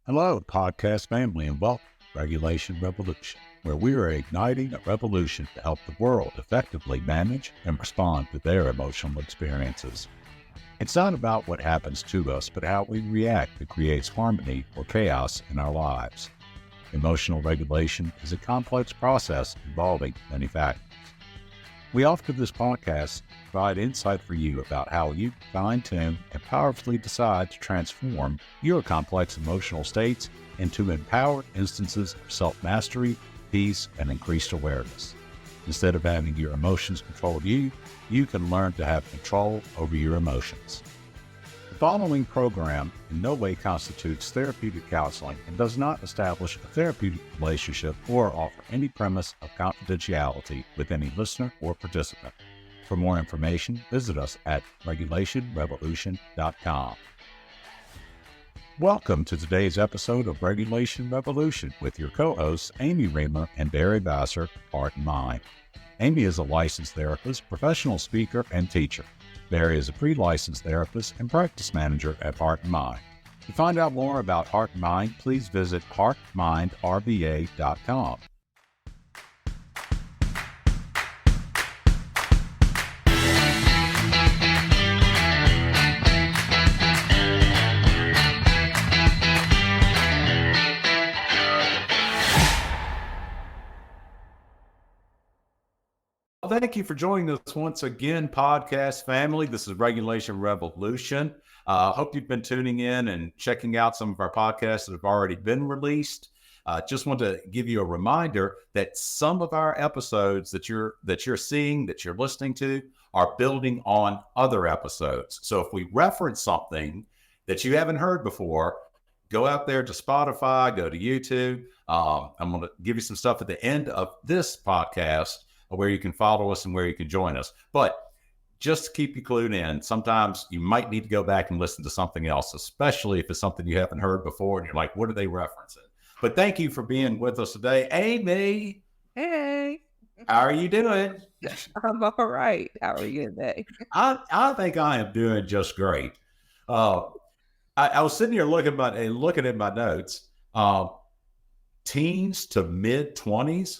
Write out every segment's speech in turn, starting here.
Hello, podcast family, and welcome to Regulation Revolution, where we are igniting a revolution to help the world effectively manage and respond to their emotional experiences. It's not about what happens to us, but how we react that creates harmony or chaos in our lives. Emotional regulation is a complex process involving many factors. We offer this podcast to provide insight for you about how you fine-tune and powerfully decide to transform your complex emotional states into empowered instances of self-mastery, peace, and increased awareness. Instead of having your emotions control you, you can learn to have control over your emotions. The following program in no way constitutes therapeutic counseling and does not establish a therapeutic relationship or offer any premise of confidentiality with any listener or participant. For more information, visit us at regulationrevolution.com. Welcome to today's episode of Regulation Revolution with your co-hosts Amy Reamer and Barry Vassar, Heart and Mind. Amy is a licensed therapist, professional speaker, and teacher. Barry is a pre-licensed therapist and practice manager at Heart and Mind. To find out more about Heart and Mind, please visit heartmindrba.com. Thank you for joining us once again, podcast family. This is Regulation Revolution. Hope you've been tuning in and checking out some of our podcasts that have already been released. Just want to give you a reminder that some of our episodes that you're seeing, that you're listening to, are building on other episodes. So if we reference something that you haven't heard before, go out there to Spotify, go to YouTube. I'm going to give you some stuff at the end of this podcast where you can follow us and where you can join us. But just to keep you clued in, sometimes you might need to go back and listen to something else, especially if it's something you haven't heard before and you're like, what are they referencing? But thank you for being with us today. Amy. Hey, How are you doing? I'm all right. How are you today? I think I am doing just great. I was sitting here looking at my notes. Teens to mid-20s.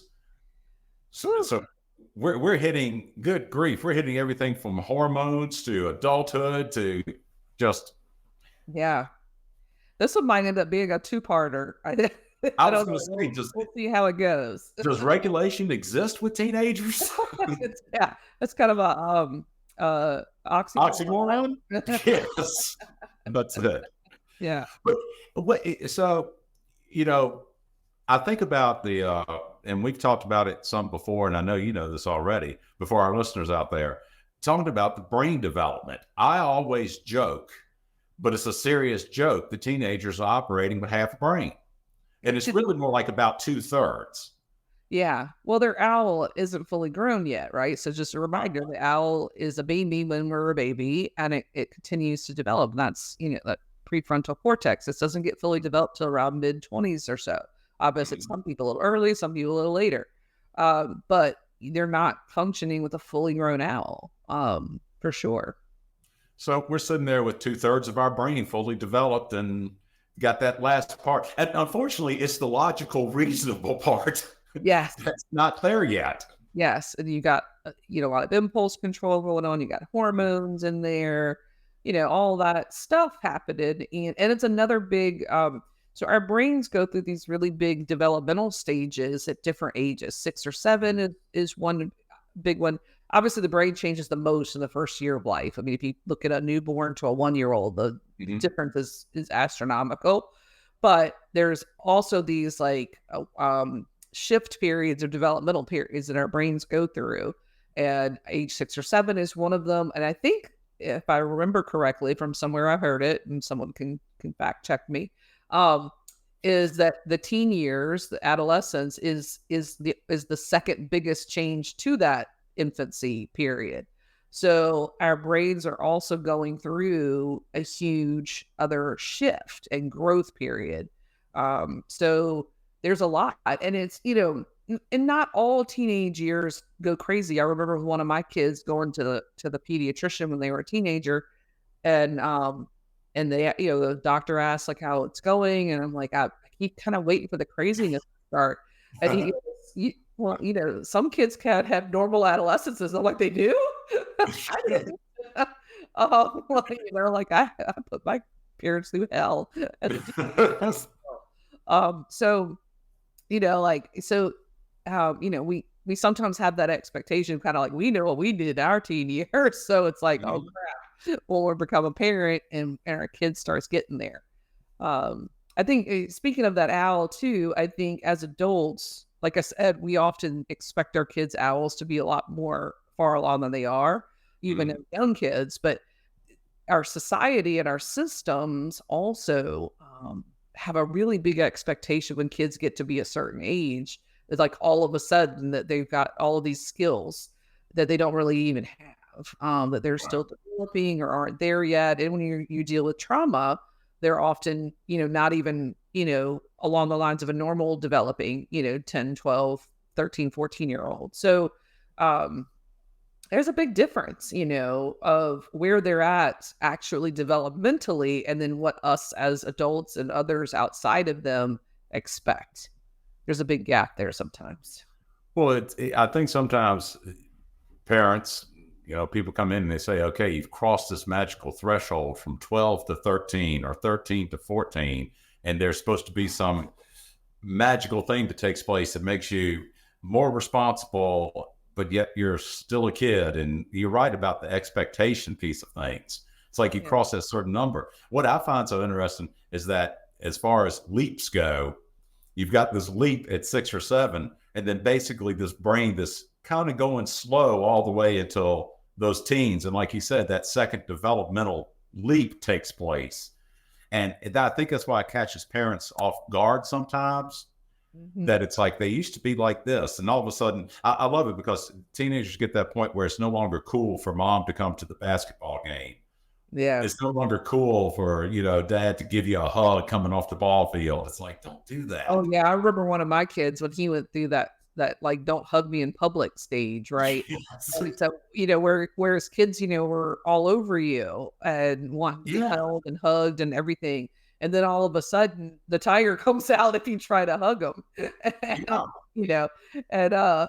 So we're hitting, good grief, we're hitting everything from hormones to adulthood to just. Yeah. This one might end up being a two-parter. I was going to say, we'll see how it goes. Does regulation exist with teenagers? Yeah, it's kind of a oxymoron. Yes, that's it. Yeah. But so, I think about and we've talked about it some before, and I know you know this already, before our listeners out there, talking about the brain development. I always joke, but it's a serious joke. The teenagers are operating with half a brain. And it's really more like about 2/3. Yeah. Well, their owl isn't fully grown yet, right? So just a reminder, the owl is a baby when we're a baby, and it continues to develop. And that's, that prefrontal cortex. This doesn't get fully developed till around mid-20s or so. Obviously, some people a little early, some people a little later. But they're not functioning with a fully grown owl, for sure. So we're sitting there with 2/3 of our brain fully developed and got that last part. And unfortunately, it's the logical, reasonable part. Yes. That's not there yet. Yes. And you got, a lot of impulse control going on. You got hormones in there, all that stuff happening. And it's another big, so our brains go through these really big developmental stages at different ages. 6 or 7 is one big one. Obviously, the brain changes the most in the first year of life. I mean, if you look at a newborn to a 1-year-old, the difference is astronomical. But there's also these shift periods or developmental periods that our brains go through. And age 6 or 7 is one of them. And I think, if I remember correctly from somewhere I heard it, and someone can fact check me, is that the teen years, the adolescence, is the second biggest change to that infancy period. So our brains are also going through a huge other shift and growth period. So there's a lot, and it's, and not all teenage years go crazy. I remember one of my kids going to the pediatrician when they were a teenager, and and the doctor asks like how it's going, and I'm like, I keep kind of waiting for the craziness to start. And he goes, well, some kids can't have normal adolescences. I'm like, they do? I didn't. Like I put my parents through hell. So we sometimes have that expectation, kind of like we know what we did our teen years. So it's like, oh crap, well, we become a parent and our kid starts getting there. I think speaking of that owl too, I think as adults, like I said, we often expect our kids' owls to be a lot more far along than they are, even as young kids. But our society and our systems also have a really big expectation when kids get to be a certain age. It's like all of a sudden that they've got all of these skills that they don't really even have, that they're still developing or aren't there yet. And when you deal with trauma, they're often, not even, along the lines of a normal developing, 10, 12, 13, 14-year-old. So there's a big difference, of where they're at actually developmentally and then what us as adults and others outside of them expect. There's a big gap there sometimes. Well, I think sometimes parents, people come in and they say, okay, you've crossed this magical threshold from 12 to 13 or 13 to 14, and there's supposed to be some magical thing that takes place that makes you more responsible, but yet you're still a kid. And you're right about the expectation piece of things. It's like you cross that certain number. What I find so interesting is that as far as leaps go, you've got this leap at 6 or 7, and then basically this brain, this kind of going slow all the way until those teens. And like you said, that second developmental leap takes place. And I think that's why it catches parents off guard sometimes, that it's like they used to be like this. And all of a sudden, I love it because teenagers get that point where it's no longer cool for mom to come to the basketball game. Yeah. It's no longer cool for, dad to give you a hug coming off the ball field. It's like, don't do that. Oh yeah. I remember one of my kids when he went through that like, don't hug me in public stage. Right. Yes. And so, whereas kids, were all over you and want to be held and hugged and everything. And then all of a sudden the tiger comes out if you try to hug them.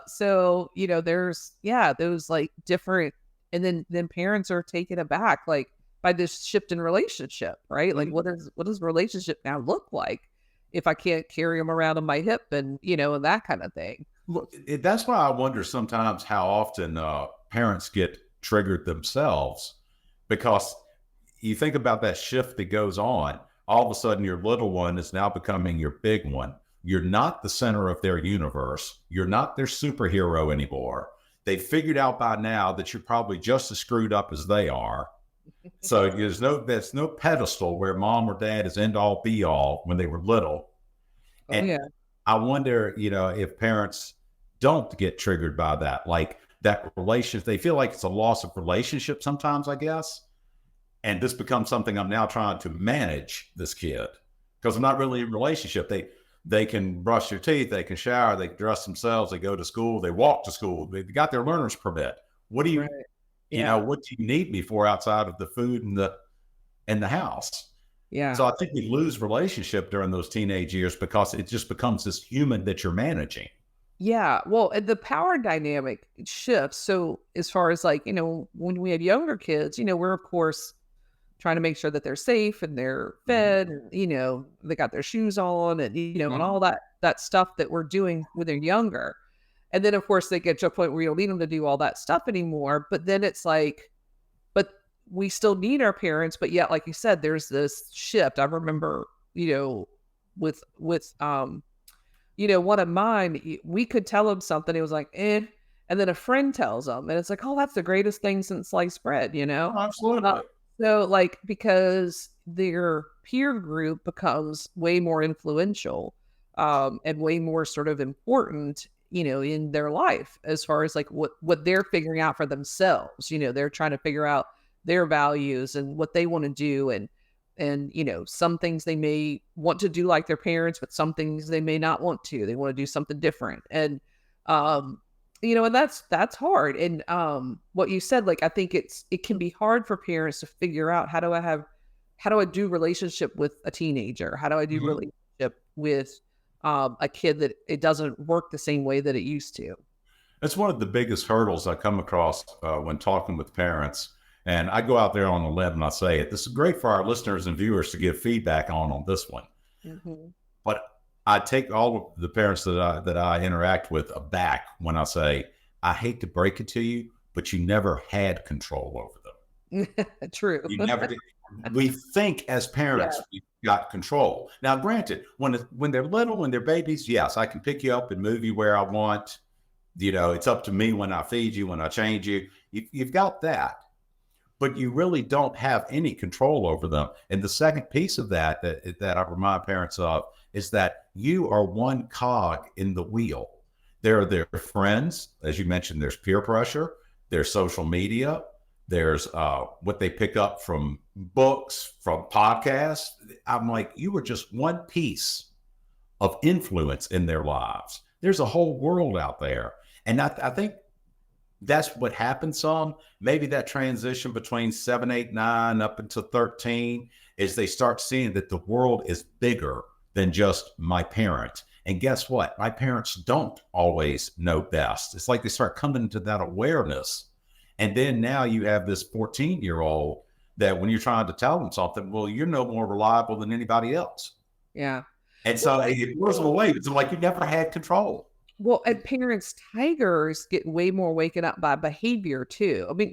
So, there's, those like different, and then parents are taken aback, like by this shift in relationship, right? Like what does relationship now look like if I can't carry them around on my hip and, and that kind of thing. Look, that's why I wonder sometimes how often parents get triggered themselves, because you think about that shift that goes on. All of a sudden, your little one is now becoming your big one. You're not the center of their universe. You're not their superhero anymore. They figured out by now that you're probably just as screwed up as they are. So there's no pedestal where mom or dad is end all be all when they were little. And I wonder, if parents don't get triggered by that, like that relationship, they feel like it's a loss of relationship sometimes, I guess. And this becomes something I'm now trying to manage this kid because I'm not really in a relationship. They can brush their teeth, they can shower, they can dress themselves, they go to school, they walk to school, they got their learner's permit. What do you, what do you need me for outside of the food and the house? Yeah. So I think we lose relationship during those teenage years because it just becomes this human that you're managing. Yeah. Well, the power dynamic shifts. So as far as like, when we have younger kids, we're of course trying to make sure that they're safe and they're fed, and, they got their shoes on and, and all that stuff that we're doing when they're younger. And then of course they get to a point where you don't need them to do all that stuff anymore. But then it's like, but we still need our parents, but yet, like you said, there's this shift. I remember, with one of mine, we could tell him something. It was like, and then a friend tells them, and it's like, oh, that's the greatest thing since sliced bread, Oh, absolutely. So like, because their peer group becomes way more influential, and way more sort of important, in their life, as far as like what they're figuring out for themselves. They're trying to figure out their values and what they want to do. And some things they may want to do like their parents, but some things they may not want to. They want to do something different. And, and that's hard. And what you said, like, I think it can be hard for parents to figure out, how do I have how do I do relationship with a teenager? How do I do relationship with a kid that it doesn't work the same way that it used to? That's one of the biggest hurdles I come across when talking with parents. And I go out there on a limb and I say it. This is great for our listeners and viewers to give feedback on this one. Mm-hmm. But I take all of the parents that I interact with aback when I say, I hate to break it to you, but you never had control over them. True. You never did. We think as parents Yeah. we got control. Now, granted, when they're little, when they're babies, yes, I can pick you up and move you where I want. It's up to me when I feed you, when I change you. You've got that, but you really don't have any control over them. And the second piece of that I remind parents of is that you are one cog in the wheel. There are their friends, as you mentioned. There's peer pressure. There's social media. There's what they pick up from books, from podcasts. I'm like, you were just one piece of influence in their lives. There's a whole world out there. And I think that's what happens some. Maybe that transition between 7, 8, 9 up until 13 is they start seeing that the world is bigger than just my parent. And guess what? My parents don't always know best. It's like they start coming to that awareness. And then now you have this 14-year-old that when you're trying to tell them something, well, you're no more reliable than anybody else. Yeah. And so it blows them away. It's like you never had control. Well, and parents' tigers get way more waken up by behavior too. I mean,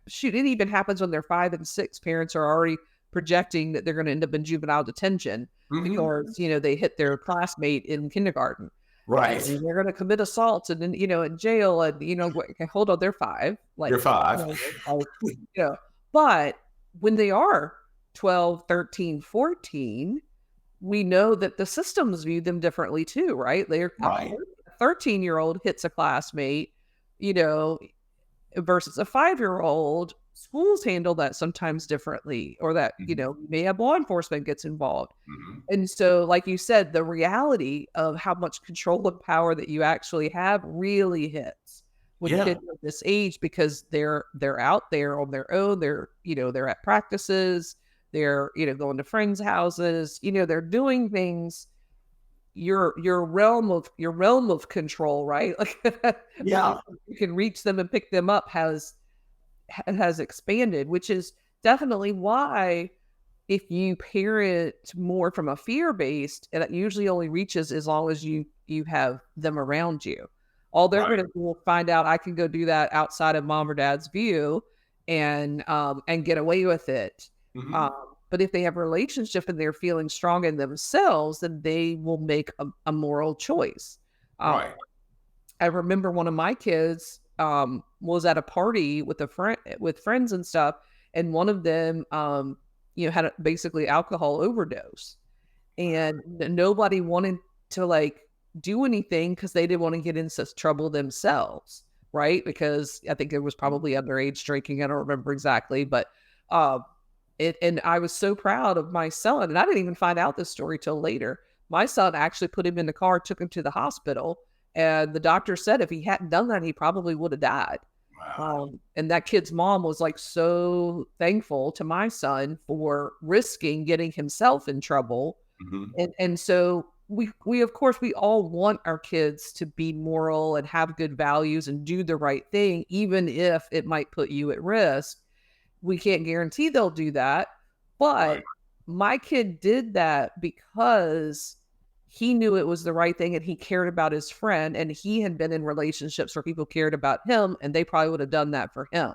shoot, it even happens when they're 5 and 6. Parents are already projecting that they're going to end up in juvenile detention because, they hit their classmate in kindergarten. Right. And they're going to commit assaults and then, in jail and, okay, hold on, they're 5. Like, You're 5. But when they are 12, 13, 14, we know that the systems view them differently too, right? They're Right. 13-year-old hits a classmate, versus a 5-year-old. Schools handle that sometimes differently, or that, may have law enforcement gets involved. And so, like you said, the reality of how much control and power that you actually have really hits when kids at this age, because they're out there on their own. They're at practices, they're, going to friends' houses, they're doing things. Your realm of control, right? Like, you can reach them and pick them up has expanded, which is definitely why if you parent more from a fear-based, and it usually only reaches as long as you have them around you. All they're going to do will find out I can go do that outside of mom or dad's view and get away with it. But if they have a relationship and they're feeling strong in themselves, then they will make a moral choice. I remember one of my kids was at a party with with friends and stuff, and one of them had basically alcohol overdose, and nobody wanted to do anything because they didn't want to get into trouble themselves, right? Because I think it was probably underage drinking. I don't remember exactly, but and I was so proud of my son, and I didn't even find out this story till later. My son actually put him in the car, took him to the hospital, and the doctor said if he hadn't done that, he probably would have died. Wow. And that kid's mom was so thankful to my son for risking getting himself in trouble. And so we of course, we all want our kids to be moral and have good values and do the right thing, even if it might put you at risk. We can't guarantee they'll do that, but my kid did that because he knew it was the right thing and he cared about his friend, and he had been in relationships where people cared about him and they probably would have done that for him.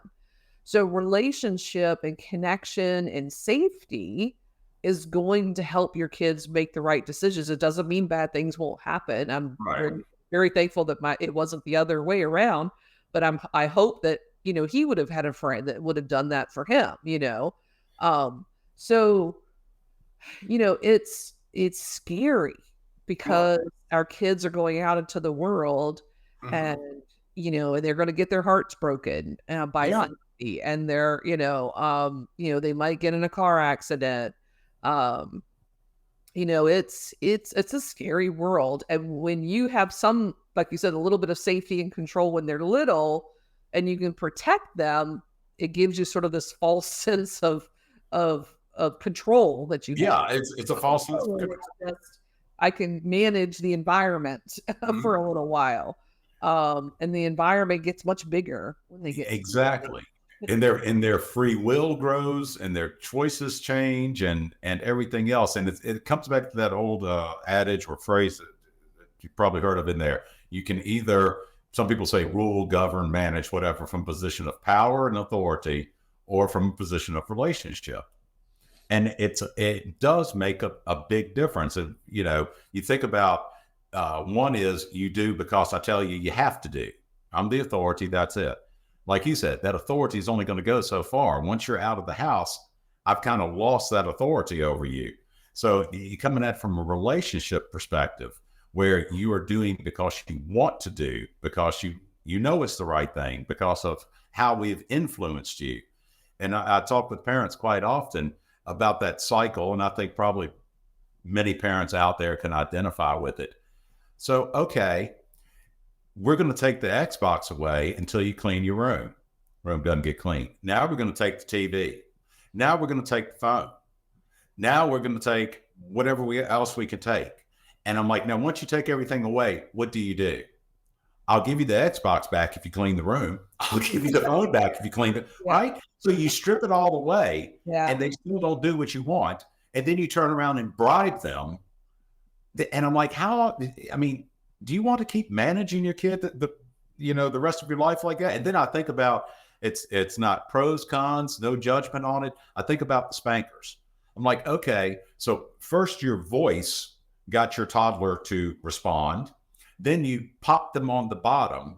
So relationship and connection and safety is going to help your kids make the right decisions. It doesn't mean bad things won't happen. I'm very, very thankful that it wasn't the other way around, but I hope that he would have had a friend that would have done that for him, So, it's scary because our kids are going out into the world and, they're going to get their hearts broken by somebody, and they're, they might get in a car accident. It's a scary world. And when you have some, like you said, a little bit of safety and control when they're little, and you can protect them, it gives you sort of this false sense of of control that you have. Yeah, it's a false sense of Oh, control. it's just I can manage the environment for Mhm. a little while. And the environment gets much bigger when they get older. Exactly. And their free will grows and their choices change and everything else. And it comes back to that old adage or phrase that you've probably heard of in there. You can either, some people say, rule, govern, manage, whatever, from a position of power and authority or from a position of relationship. And it does make a big difference. And you think about one is you do because I tell you have to do. I'm the authority. That's it. Like you said, that authority is only going to go so far. Once you're out of the house, I've kind of lost that authority over you. So you coming at it from a relationship perspective, where you are doing because you want to do, because you know it's the right thing, because of how we've influenced you. And I talk with parents quite often about that cycle, and I think probably many parents out there can identify with it. So, okay, we're going to take the Xbox away until you clean your room. Room doesn't get clean. Now we're going to take the TV. Now we're going to take the phone. Now we're going to take whatever else we can take. And I'm like, now once you take everything away, what do you do? I'll give you the Xbox back if you clean the room. I'll give you the phone back if you clean it, Yeah. right? So you strip it all away Yeah. and they still don't do what you want. And then you turn around and bribe them. And I'm like, do you want to keep managing your kid the rest of your life like that? And then I think about it's not pros, cons, no judgment on it. I think about the spankers. I'm like, okay, so first your voice got your toddler to respond. Then you pop them on the bottom.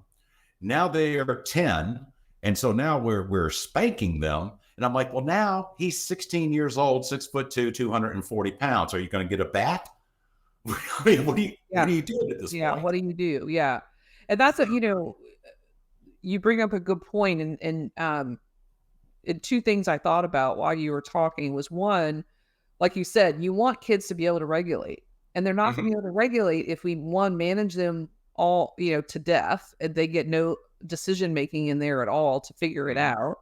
Now they are 10. And so now we're spanking them. And I'm like, well, now he's 16 years old, 6'2", 240 pounds. Are you going to get a bat? I mean, what do you do at this Yeah. point? What do you do? Yeah. And that's you bring up a good point, and two things I thought about while you were talking was, one, like you said, you want kids to be able to regulate, and they're not going to Mhm. be able to regulate if we, one, manage them all, to death, and they get no decision making in there at all to figure it Mhm. out.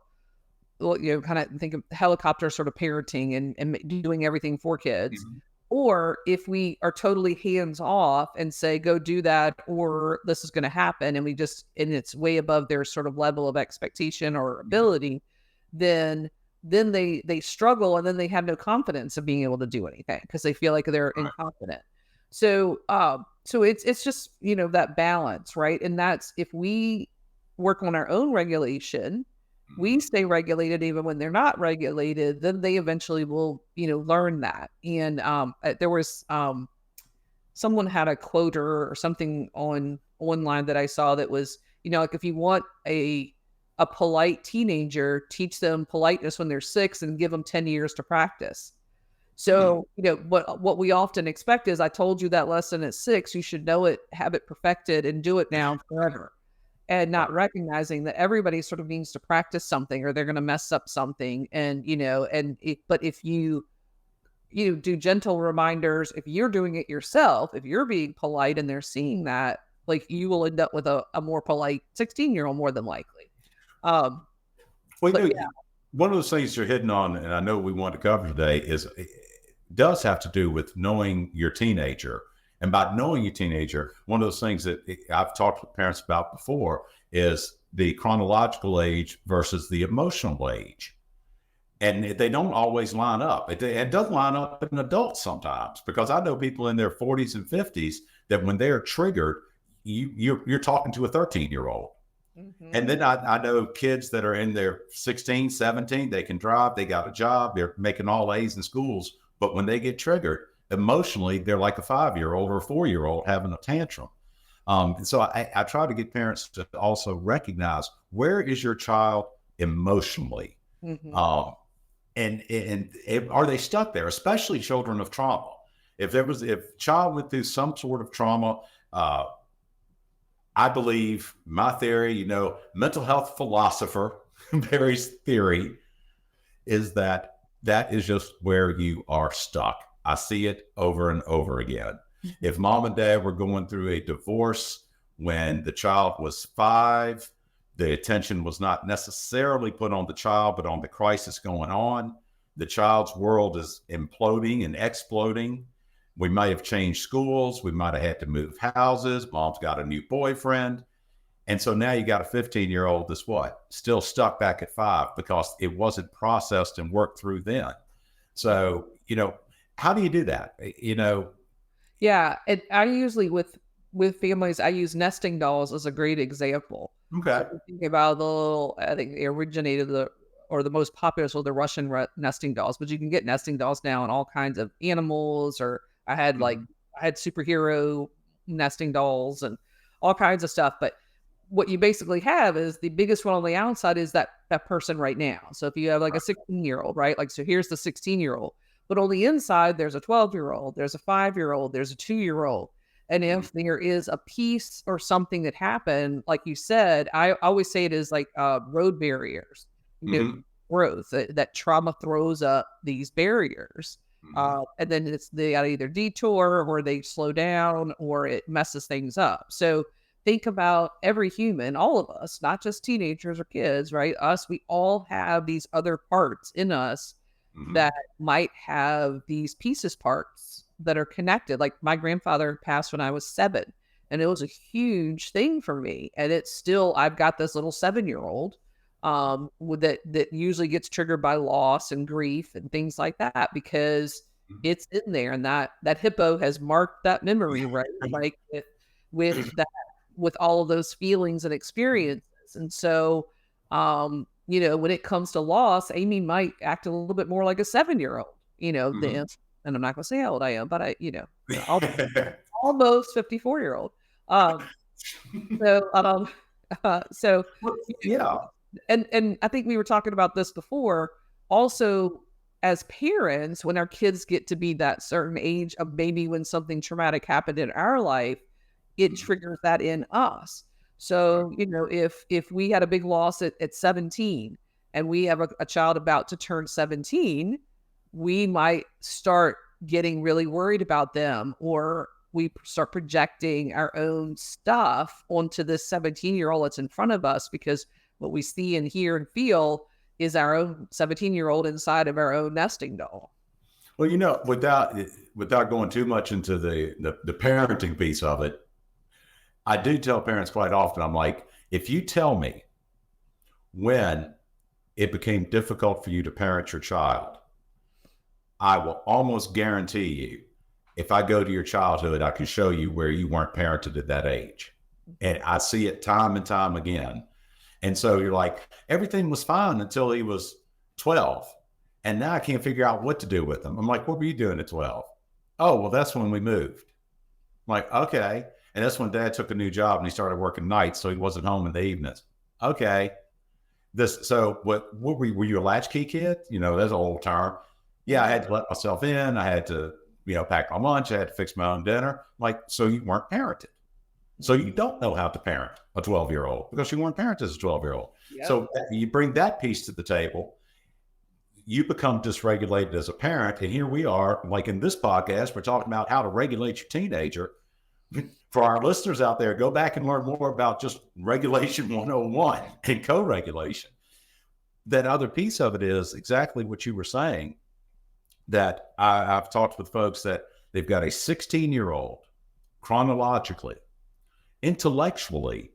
Well, kind of think of helicopter sort of parenting and doing everything for kids. Mhm. Or if we are totally hands off and say, go do that, or this is going to happen, and it's way above their sort of level of expectation or Mhm. ability, then they struggle, and then they have no confidence of being able to do anything because they feel like they're Right. incompetent. So it's just, that balance, right? And that's, if we work on our own regulation, we Mhm. stay regulated even when they're not regulated, then they eventually will, learn that. And there was someone had a quoter or something online that I saw that was, like, if you want a polite teenager, teach them politeness when they're 6 and give them 10 years to practice. Hmm. So, what we often expect is, I told you that lesson at 6, you should know it, have it perfected, and do it now forever. And not Right. recognizing that everybody sort of needs to practice something, or they're going to mess up something. And, but if you do gentle reminders, if you're doing it yourself, if you're being polite and they're seeing that, like, you will end up with a more polite 16-year-old more than likely. Um, Well, but one of those things you're hitting on, and I know we want to cover today, is it does have to do with knowing your teenager. And by knowing your teenager, one of those things that I've talked with parents about before is the chronological age versus the emotional age. And they don't always line up. It doesn't line up in adults sometimes, because I know people in their 40s and 50s that when they're triggered, you're talking to a 13-year-old. And Mhm. then I know kids that are in their 16, 17, they can drive, they got a job, they're making all A's in schools. But when they get triggered emotionally, they're like a 5-year-old or a 4-year-old having a tantrum. And so I try to get parents to also recognize, where is your child emotionally? Mhm. Um, and are they stuck there, especially children of trauma? If child went through some sort of trauma, uh, I believe my theory, mental health philosopher Barry's theory is that is just where you are stuck. I see it over and over again. If mom and dad were going through a divorce when the child was 5, the attention was not necessarily put on the child, but on the crisis going on. the child's world is imploding and exploding. We might have changed schools. We might have had to move houses. Mom's got a new boyfriend. And so now you got a 15-year-old that's what? Still stuck back at 5 because it wasn't processed and worked through then. So, how do you do that? Yeah, and I usually with families, I use nesting dolls as a great example. Okay. So if you think about the little, I think they originated the most popular, so the Russian nesting dolls, but you can get nesting dolls now in all kinds of animals, or I had superhero nesting dolls and all kinds of stuff. But what you basically have is the biggest one on the outside is that person right now. So if you have like a 16-year-old, right? Like, so here's the 16-year-old, but on the inside, there's a 12-year-old, there's a 5-year-old, there's a 2-year-old. And if there is a piece or something that happened, like you said, I always say it is like road barriers, growth, that trauma throws up these barriers. And then they got to either detour or they slow down or it messes things up. So think about every human, all of us, not just teenagers or kids, right? We all have these other parts in us that might have these parts that are connected. Like my grandfather passed when I was 7, and it was a huge thing for me. And it's still, I've got this little 7-year-old that usually gets triggered by loss and grief and things like that, because it's in there, and that hippo has marked that memory, right? Like with all of those feelings and experiences. And so, when it comes to loss, Amy might act a little bit more like a 7-year-old, than, and I'm not going to say how old I am, but I'll almost 54-year-old. So, Yeah. And I think we were talking about this before. Also, as parents, when our kids get to be that certain age of maybe when something traumatic happened in our life, it triggers that in us. So, if we had a big loss at 17 and we have a child about to turn 17, we might start getting really worried about them, or we start projecting our own stuff onto this 17-year-old that's in front of us, because what we see and hear and feel is our own 17-year-old inside of our own nesting doll. Well, without going too much into the parenting piece of it, I do tell parents quite often, I'm like, if you tell me when it became difficult for you to parent your child, I will almost guarantee you, if I go to your childhood, I can show you where you weren't parented at that age. And I see it time and time again. And so you're like, everything was fine until he was 12. And now I can't figure out what to do with him. I'm like, what were you doing at 12? Oh, well, that's when we moved. I'm like, okay. And that's when Dad took a new job and he started working nights, so he wasn't home in the evenings. Okay. So what were you a latchkey kid? That's an old term. Yeah, I had to let myself in. I had to, pack my lunch. I had to fix my own dinner. Like, so you weren't parented. So you don't know how to parent a 12-year-old because you weren't parented as a 12-year-old. Yep. So you bring that piece to the table, you become dysregulated as a parent. And here we are, like in this podcast, we're talking about how to regulate your teenager. For our listeners out there, go back and learn more about just regulation 101 and co-regulation. That other piece of it is exactly what you were saying, that I've talked with folks that they've got a 16-year-old chronologically, intellectually,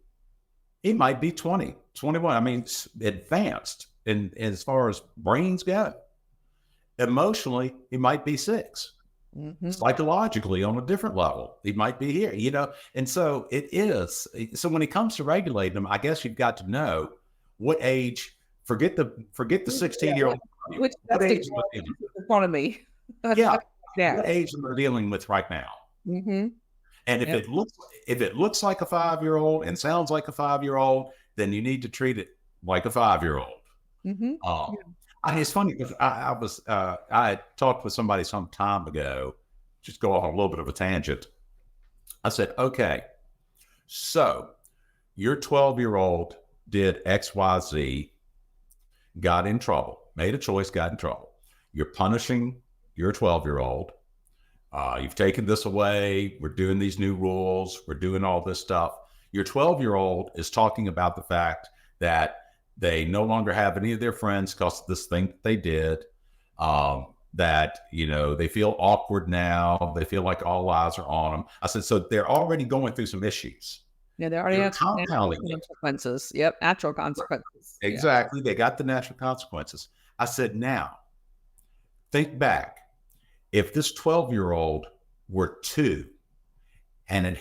he might be 20, 21. I mean, advanced in as far as brains go. Emotionally, he might be 6. Psychologically, on a different level, he might be here, and so it is. So when it comes to regulating them, I guess you've got to know what age. Forget the 16-year-old. Which age in front of me? Yeah, what age are they dealing with right now? And if it looks like a 5-year-old and sounds like a 5-year-old, then you need to treat it like a 5-year-old. It's funny because I had talked with somebody some time ago, just go on a little bit of a tangent. I said, okay, so your 12-year-old did XYZ, got in trouble, made a choice, got in trouble. You're punishing your 12-year-old. You've taken this away. We're doing these new rules. We're doing all this stuff. Your 12-year-old is talking about the fact that they no longer have any of their friends because of this thing that they did. that, they feel awkward now. They feel like all eyes are on them. I said, so they're already going through some issues. Yeah, they already They're have some natural compounding it. consequences. Yep, natural consequences. Yeah. Exactly. They got the natural consequences. I said, now think back. If this 12-year-old were 2 and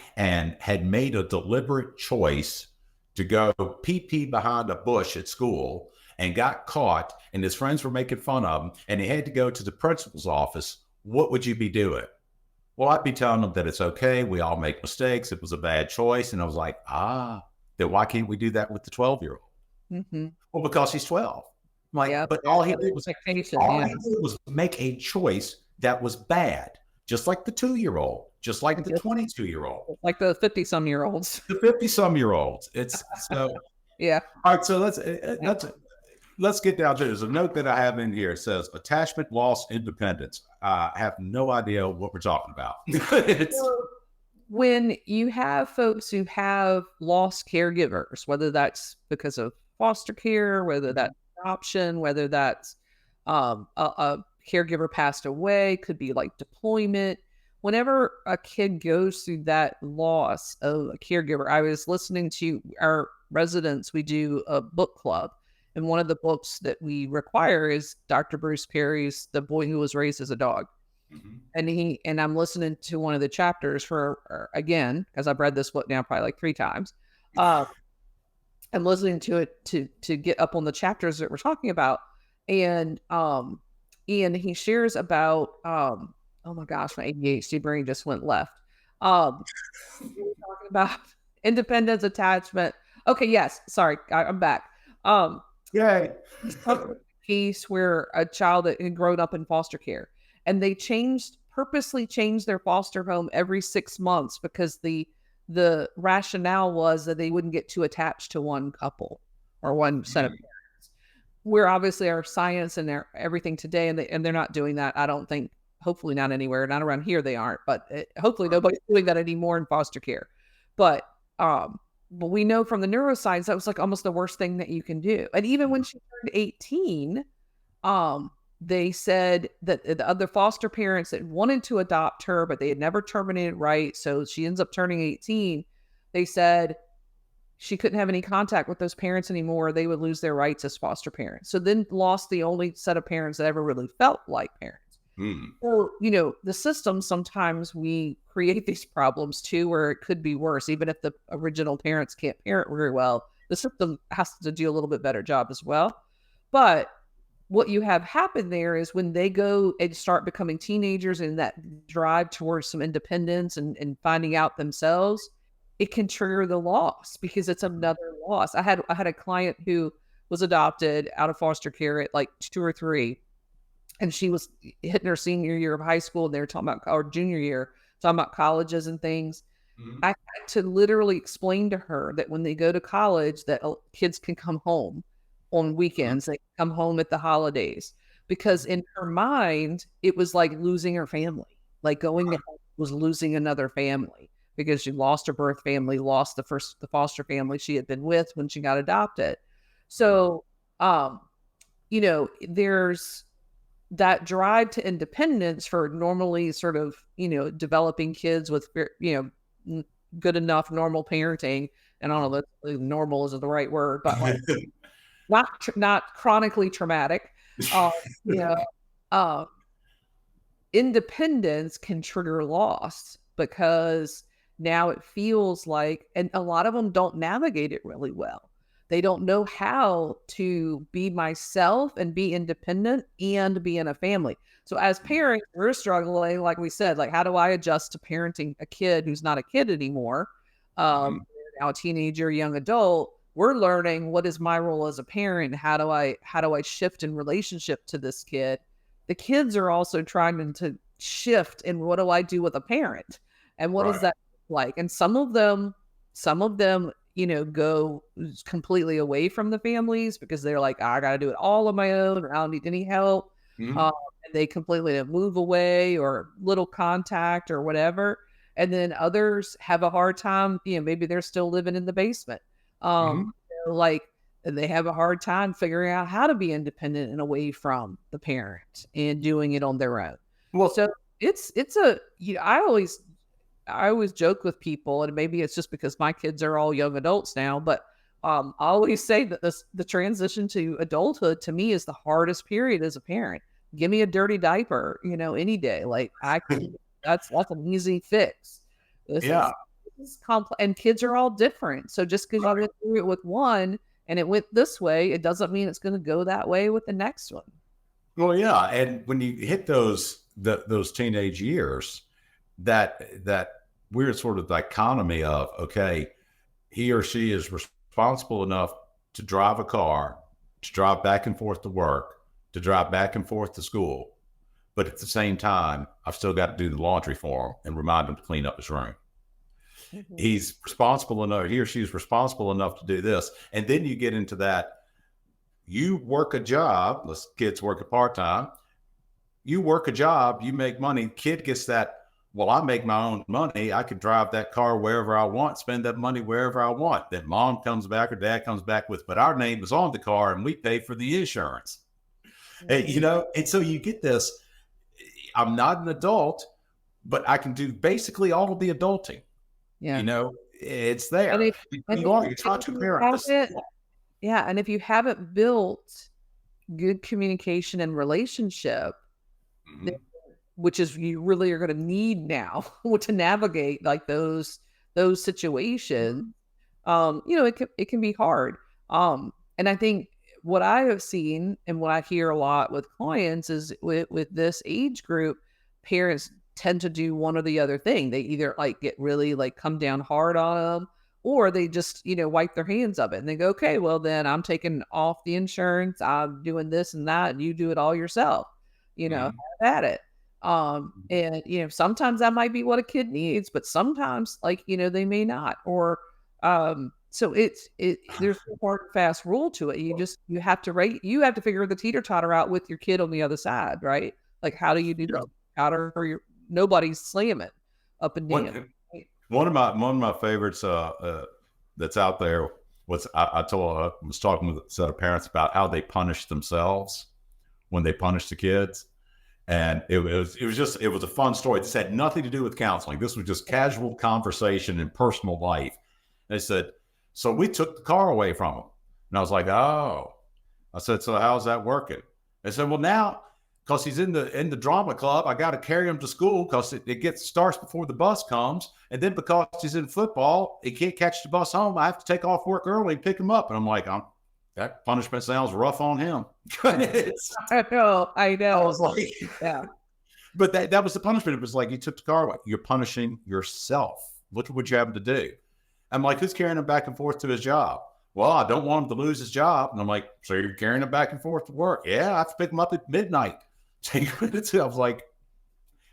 had made a deliberate choice to go pee behind a bush at school and got caught, and his friends were making fun of him, and he had to go to the principal's office, what would you be doing? Well, I'd be telling them that it's okay. We all make mistakes. It was a bad choice. And I was like, then why can't we do that with the 12-year-old? Mm-hmm. Well, because he's 12. I'm like, Yep. but all he did Yeah. was make a choice that was bad, just like the 2-year-old, just like the 22-year-old, like the 50-some-year-olds, the 50-some-year-olds. It's so yeah. All right. So let's get down to it. There's a note that I have in here. It says attachment, loss, independence. I have no idea what we're talking about. When you have folks who have lost caregivers, whether that's because of foster care, whether that's adoption, whether that's a caregiver passed away, could be like deployment. Whenever a kid goes through that loss of a caregiver, I was listening to our residents. We do a book club, and one of the books that we require is Dr. Bruce Perry's The Boy Who Was Raised as a Dog. Mm-hmm. And I'm listening to one of the chapters again, because I've read this book now probably like 3 times. I'm listening to it to get up on the chapters that we're talking about. And he shares about, oh my gosh, my ADHD brain just went left. We're talking about independence, attachment. Okay. Yes. Sorry. I'm back. Yay. Case where a child that had grown up in foster care, and they purposely changed their foster home every 6 months because the rationale was that they wouldn't get too attached to one couple or one set of parents. We're obviously our science and everything today, and they're not doing that. I don't think, hopefully not anywhere, not around here they aren't, but hopefully nobody's doing that anymore in foster care. But we know from the neuroscience that was like almost the worst thing that you can do. And even when she turned 18, they said that the other foster parents that wanted to adopt her, but they had never terminated right. So she ends up turning 18. They said she couldn't have any contact with those parents anymore. They would lose their rights as foster parents. So then lost the only set of parents that ever really felt like parents. So, the system, sometimes we create these problems too, where it could be worse. Even if the original parents can't parent very well, the system has to do a little bit better job as well. But what you have happen there is when they go and start becoming teenagers and that drive towards some independence and finding out themselves, it can trigger the loss because it's another loss. I had a client who was adopted out of foster care at like 2 or 3. And she was hitting her senior year of high school, and they were talking about, or junior year, talking about colleges and things. Mm-hmm. I had to literally explain to her that when they go to college, that kids can come home on weekends, they come home at the holidays, because in her mind, it was like losing her family. Like going to home was losing another family because she lost her birth family, lost the foster family she had been with when she got adopted. So, there's that drive to independence for normally sort of, developing kids with, good enough normal parenting. And I don't know if normal isn't the right word, but like not chronically traumatic. Independence can trigger loss because now it feels like, and a lot of them don't navigate it really well. They don't know how to be myself and be independent and be in a family. So as parents, we're struggling, like we said, like, how do I adjust to parenting a kid who's not a kid anymore? Now a teenager, young adult, we're learning what is my role as a parent. How do I shift in relationship to this kid? The kids are also trying to shift in what do I do with a parent? And what does that look like? And some of them, go completely away from the families because they're like, I got to do it all on my own, or I don't need any help. And they completely move away or little contact or whatever. And then others have a hard time, maybe they're still living in the basement. Like and they have a hard time figuring out how to be independent and away from the parent and doing it on their own. Well, So it's a I always joke with people, and maybe it's just because my kids are all young adults now, but I always say that the transition to adulthood to me is the hardest period as a parent. Give me a dirty diaper, any day. Like I can, that's an easy fix. This yeah. is complex, and kids are all different. So just because you went through it with one and it went this way, it doesn't mean it's going to go that way with the next one. Well, yeah. And when you hit those teenage years, that weird sort of dichotomy of, okay, he or she is responsible enough to drive a car, to drive back and forth to work, to drive back and forth to school. But at the same time, I've still got to do the laundry for him and remind him to clean up his room. Mhm. He's responsible enough, he or she's responsible enough to do this. And then you get into that, you work a job, let's kids work a part-time, you work a job, you make money, kid gets that, well, I make my own money. I could drive that car wherever I want, spend that money wherever I want. Then mom comes back or dad comes back with, but our name is on the car and we pay for the insurance. Mhm. And so you get this, I'm not an adult, but I can do basically all of the adulting. Yeah. It's And there. if and You if are, you you're trying to haven't parent have this. it yeah, and if you haven't built good communication and relationship, th Mhm. which is you really are gonna need now to navigate, like, those situations, it can be hard. And I think what I have seen and what I hear a lot with clients is with this age group, parents tend to do one or the other thing. They either like get really like come down hard on them, or they just wipe their hands of it and they go, okay, well then I'm taking off the insurance, I'm doing this and that, and you do it all yourself. Have Mhm. at it. And sometimes that might be what a kid needs, but sometimes like they may not. Or so there's no hard and fast rule to it. You have to figure the teeter totter out with your kid on the other side, right? Like how do you do Yeah. the totter or nobody's slamming up and down. One, Right? one of my favorites that's out there was I was talking with a set of parents about how they punish themselves when they punish the kids. And it was a fun story. This had nothing to do with counseling. This was just casual conversation in personal life. They said, so we took the car away from him. And I was like, oh. I said, so how's that working? They said, well, now, because he's in the drama club, I got to carry him to school because it starts before the bus comes. And then because he's in football, he can't catch the bus home. I have to take off work early and pick him up. And I'm like, that punishment sounds rough on him. I I know. was like, Yeah. but that was the punishment. It was like you took the car away. You're punishing yourself. Look at what you having to do. I'm like, who's carrying him back and forth to his job? Well, I don't want him to lose his job. And I'm like, so you're carrying him back and forth to work? Yeah, I have to pick him up at midnight. Take minutes. I was like,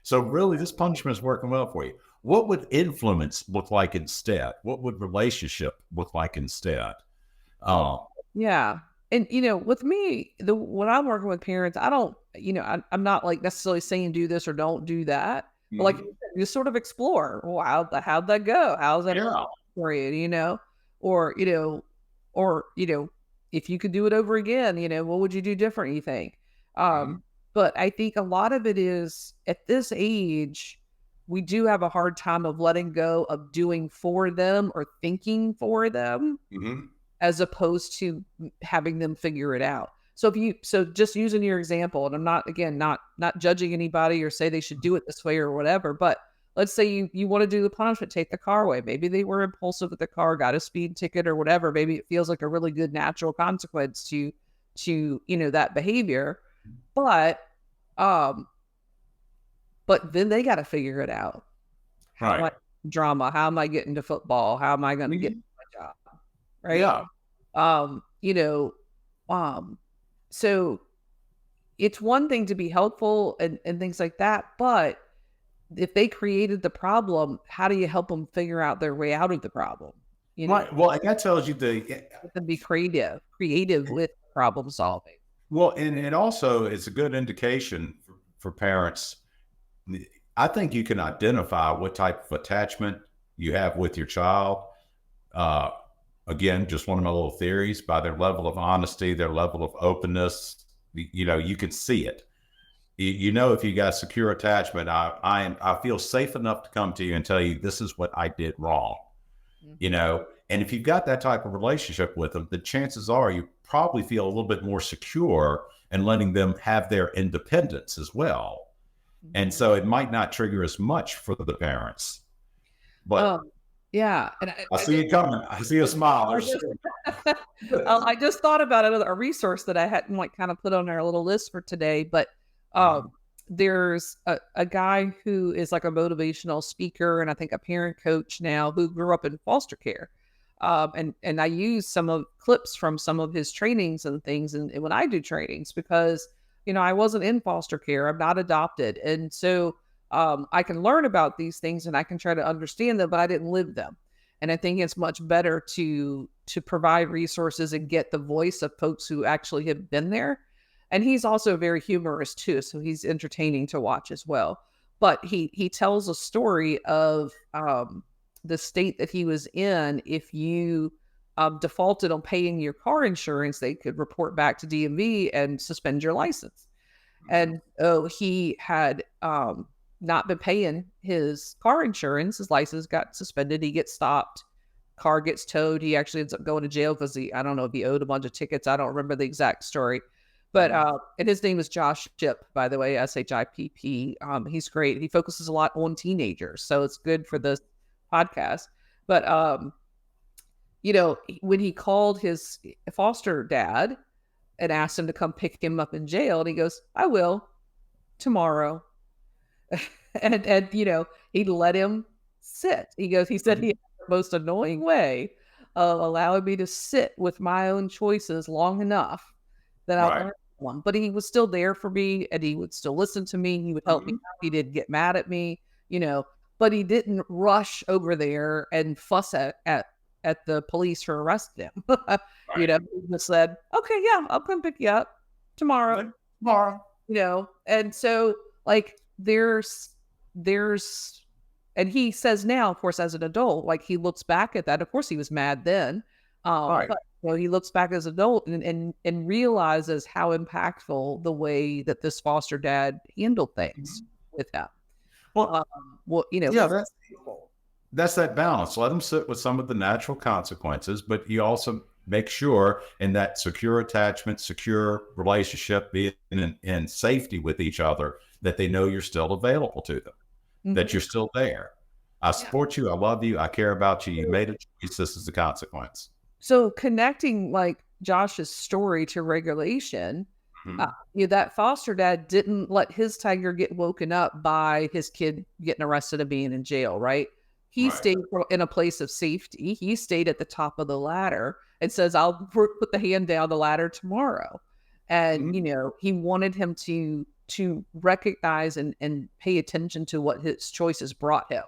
so really, this punishment is working well for you. What would influence look like instead? What would relationship look like instead? Um, Yeah. And with me, when I'm working with parents, I don't, I'm not like necessarily saying do this or don't do that. But like you mhm. said, you sort of explore. Well, how'd that go? How's that Yeah. for you? Or if you could do it over again, what would you do different? You think? Mhm. But I think a lot of it is at this age, we do have a hard time of letting go of doing for them or thinking for them Mhm. as opposed to having them figure it out. So just using your example, and I'm not again not judging anybody or say they should do it this way or whatever, but let's say you want to do the punishment, take the car away. Maybe they were impulsive with the car, got a speed ticket or whatever. Maybe it feels like a really good natural consequence to that behavior. But um but then they got to figure it out. How am Right. I drama? How am I getting to football? How am I going to get to Mhm. my job? Right? Yeah. Um, you know, um, so it's one thing to be helpful and things like that, but if they created the problem, how do you help them figure out their way out of the problem? Right. Well, and that tells you Let them be creative with problem solving. well, and also it's a good indication for parents. I think you can identify what type of attachment you have with your child uh, again, just one of my little theories, by their level of honesty, their level of openness, you can see it. If you got secure attachment, I feel safe enough to come to you and tell you this is what I did wrong. And if you've got that type of relationship with them, the chances are you probably feel a little bit more secure and letting them have their independence as well. And so it might not trigger as much for the parents. But yeah. And I see you coming. I see a smile. I just thought about a resource that I hadn't kind of put on our little list for today, but there's a guy who is like a motivational speaker and I think a parent coach now who grew up in foster care. And I use some of clips from some of his trainings and things. And when I do trainings, because, I wasn't in foster care, I'm not adopted. And so I can learn about these things and I can try to understand them, but I didn't live them. And I think it's much better to provide resources and get the voice of folks who actually have been there. And he's also very humorous too. So he's entertaining to watch as well. But he tells a story of the state that he was in. If you defaulted on paying your car insurance, they could report back to DMV and suspend your license. And he had not been paying his car insurance. His license got suspended. He gets stopped. Car gets towed. He actually ends up going to jail because I don't know if he owed a bunch of tickets. I don't remember the exact story. But and his name is Josh Shipp, by the way, SHIPP. He's great. He focuses a lot on teenagers, so it's good for this podcast. But when he called his foster dad and asked him to come pick him up in jail, and he goes, "I will tomorrow." and he let him sit. He said he had the most annoying way of allowing me to sit with my own choices long enough that I learned one. But he was still there for me, and he would still listen to me. He would help me out. He didn't get mad at me, but he didn't rush over there and fuss at the police for arresting him. He just said, "Okay, yeah, I'll come pick you up tomorrow." And so there's and he says now, of course, as an adult, he looks back at that. Of course, he was mad then. But he looks back as an adult and realizes how impactful the way that this foster dad handled things with him. That's that balance. Let them sit with some of the natural consequences, but you also make sure in that secure attachment, secure relationship, being in safety with each other, that they know you're still available to them, that you're still there. I support you. I love you. I care about you. You made a choice. This is the consequence. So connecting Josh's story to regulation, that foster dad didn't let his tiger get woken up by his kid getting arrested and being in jail, right? He stayed in a place of safety. He stayed at the top of the ladder and says, "I'll put the hand down the ladder tomorrow." And, he wanted him to recognize and pay attention to what his choices brought him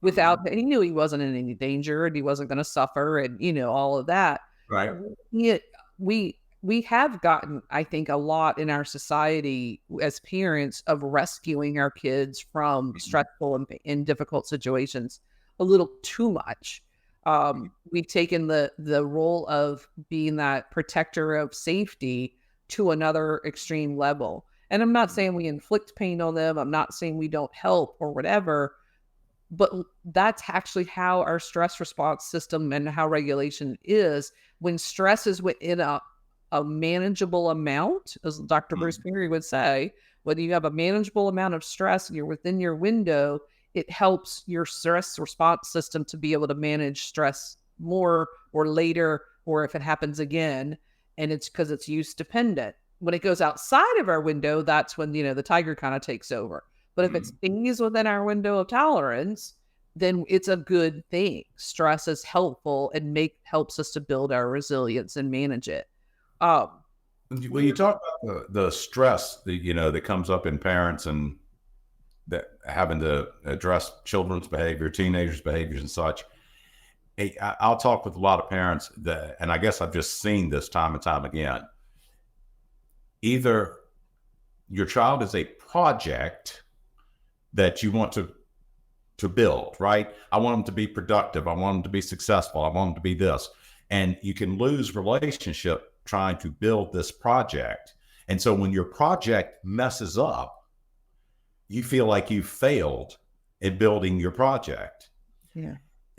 and he knew he wasn't in any danger and he wasn't going to suffer and, all of that. Right. We have gotten, I think, a lot in our society as parents of rescuing our kids from stressful and difficult situations a little too much. We've taken the role of being that protector of safety to another extreme level. And I'm not saying we inflict pain on them. I'm not saying we don't help or whatever, but that's actually how our stress response system and how regulation is. When stress is within a manageable amount, as Dr. Bruce Perry would say, whether you have a manageable amount of stress and you're within your window, it helps your stress response system to be able to manage stress more or later, or if it happens again, and it's because it's use dependent. When it goes outside of our window, that's when, the tiger kind of takes over. But if it stays within our window of tolerance, then it's a good thing. Stress is helpful and helps us to build our resilience and manage it. When you talk about the stress that comes up in parents and that having to address children's behavior, teenagers' behaviors and such, I'll talk with a lot of parents and I guess I've just seen this time and time again. Either your child is a project that you want to build, right? I want them to be productive. I want them to be successful. I want them to be this. and you can lose relationship trying to build this project. And so when your project messes up, you feel like you failed in building your project. Yeah.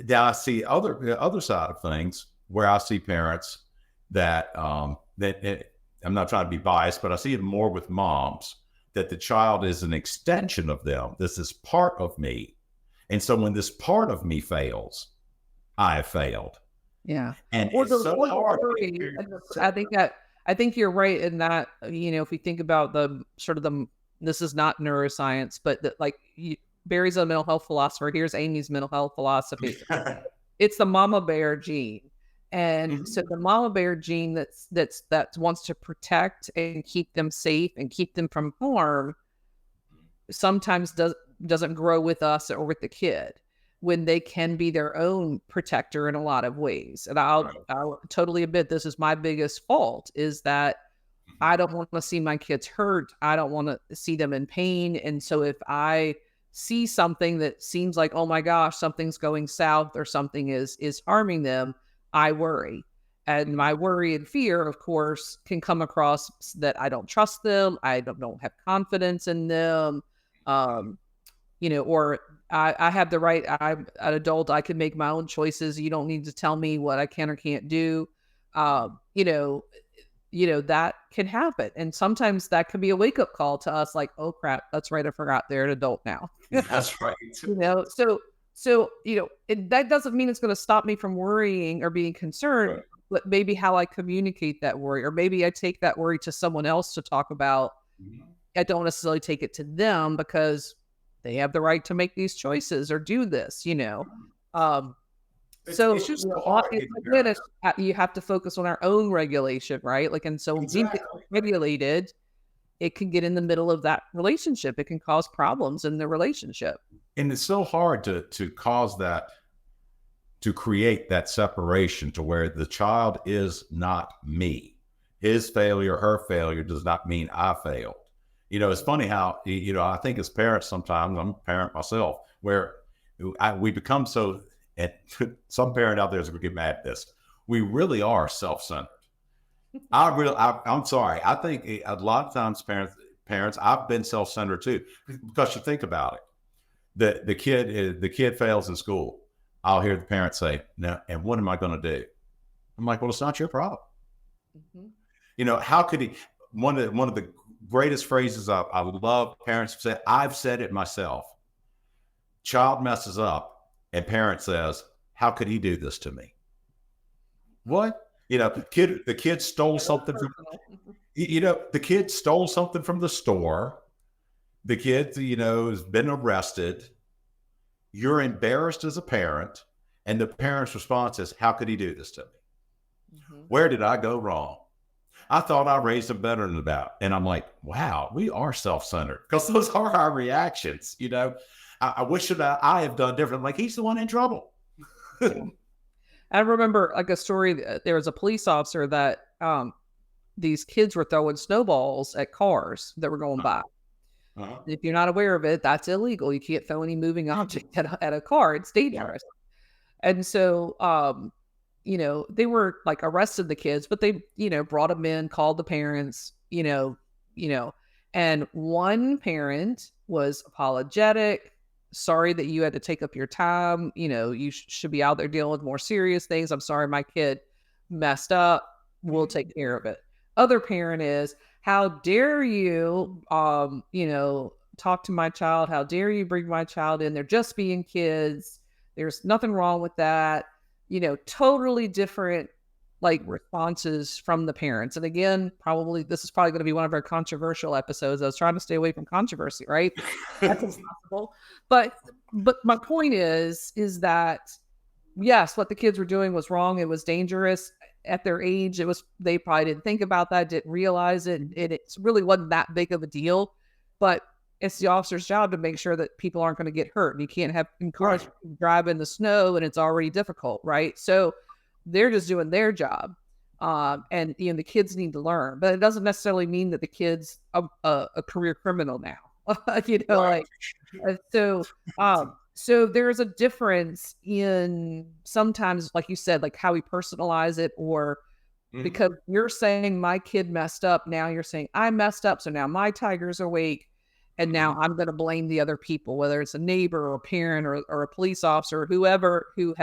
Now I see the other side of things where I see parents that I'm not trying to be biased, but I see it more with moms, that the child is an extension of them. This is part of me. And so when this part of me fails, I have failed. Yeah. And Or it's so the hard. worry, I think you're right in that, if we think about the sort of this is not neuroscience, but Barry's a mental health philosopher. Here's Amy's mental health philosophy. It's the mama bear gene. And so the mama bear gene that wants to protect and keep them safe and keep them from harm sometimes doesn't grow with us or with the kid, when they can be their own protector in a lot of ways. And I'll totally admit, this is my biggest fault, is that I don't want to see my kids hurt. I don't want to see them in pain. And so if I see something that seems like, oh my gosh, something's going south or something is harming them, I worry. And my worry and fear, of course, can come across that I don't trust them. I don't have confidence in them. Or I have the right, I'm an adult, I can make my own choices. You don't need to tell me what I can or can't do. That can happen. And sometimes that can be a wake-up call to us, like, oh crap, that's right, I forgot they're an adult now. That's right. That doesn't mean it's going to stop me from worrying or being concerned, Right. but maybe how I communicate that worry, or maybe I take that worry to someone else to talk about. I don't necessarily take it to them because they have the right to make these choices or do this, It's just hard. You have to focus on our own regulation, right? And so when we get Exactly. regulated, it can get in the middle of that relationship. It can cause problems in the relationship. And it's so hard to cause that, to create that separation to where the child is not me. His failure, her failure does not mean I failed. It's funny how, I think as parents, sometimes I'm a parent myself, where we become so, and some parent out there is going to get mad at this. We really are self-centered. I'm sorry. I think a lot of times parents, I've been self-centered too, because you think about it. The kid fails in school. I'll hear the parent say, "No, and what am I going to do?" I'm like, "Well, it's not your problem." How could he? One of the greatest phrases I love parents say. I've said it myself. Child messes up, and parent says, "How could he do this to me?" What? The kid stole something from. The kid stole something from the store. The kid, has been arrested. You're embarrassed as a parent, and the parent's response is, "How could he do this to me? Where did I go wrong? I thought I raised him better than that." And I'm like, wow, we are self-centered, because those are our reactions. I wish that I have done different. Like, he's the one in trouble. I remember a story. There was a police officer that these kids were throwing snowballs at cars that were going by. If you're not aware of it, that's illegal. You can't throw any moving object at a car. It's dangerous. And so, they were arrested the kids, but they, brought them in, called the parents, and one parent was apologetic, sorry that you had to take up your time. You should be out there dealing with more serious things. I'm sorry, my kid messed up. We'll take care of it. Other parent is, how dare you, talk to my child? How dare you bring my child in? They're just being kids. There's nothing wrong with that. Totally different responses from the parents. And again, this is probably going to be one of our controversial episodes. I was trying to stay away from controversy, right? That's impossible. But my point is that yes, what the kids were doing was wrong. It was dangerous at their age. They probably didn't think about that, didn't realize it. And it really wasn't that big of a deal, but it's the officer's job to make sure that people aren't going to get hurt. And you can't encourage people to drive in the snow, and it's already difficult, right? So they're just doing their job. And the kids need to learn, but it doesn't necessarily mean that the kid's a career criminal now. So there's a difference in sometimes, like you said, like how we personalize it, or Mhm. because you're saying my kid messed up. Now you're saying I messed up. So now my tiger's awake. And now Mhm. I'm going to blame the other people, whether it's a neighbor or a parent or a police officer, whoever who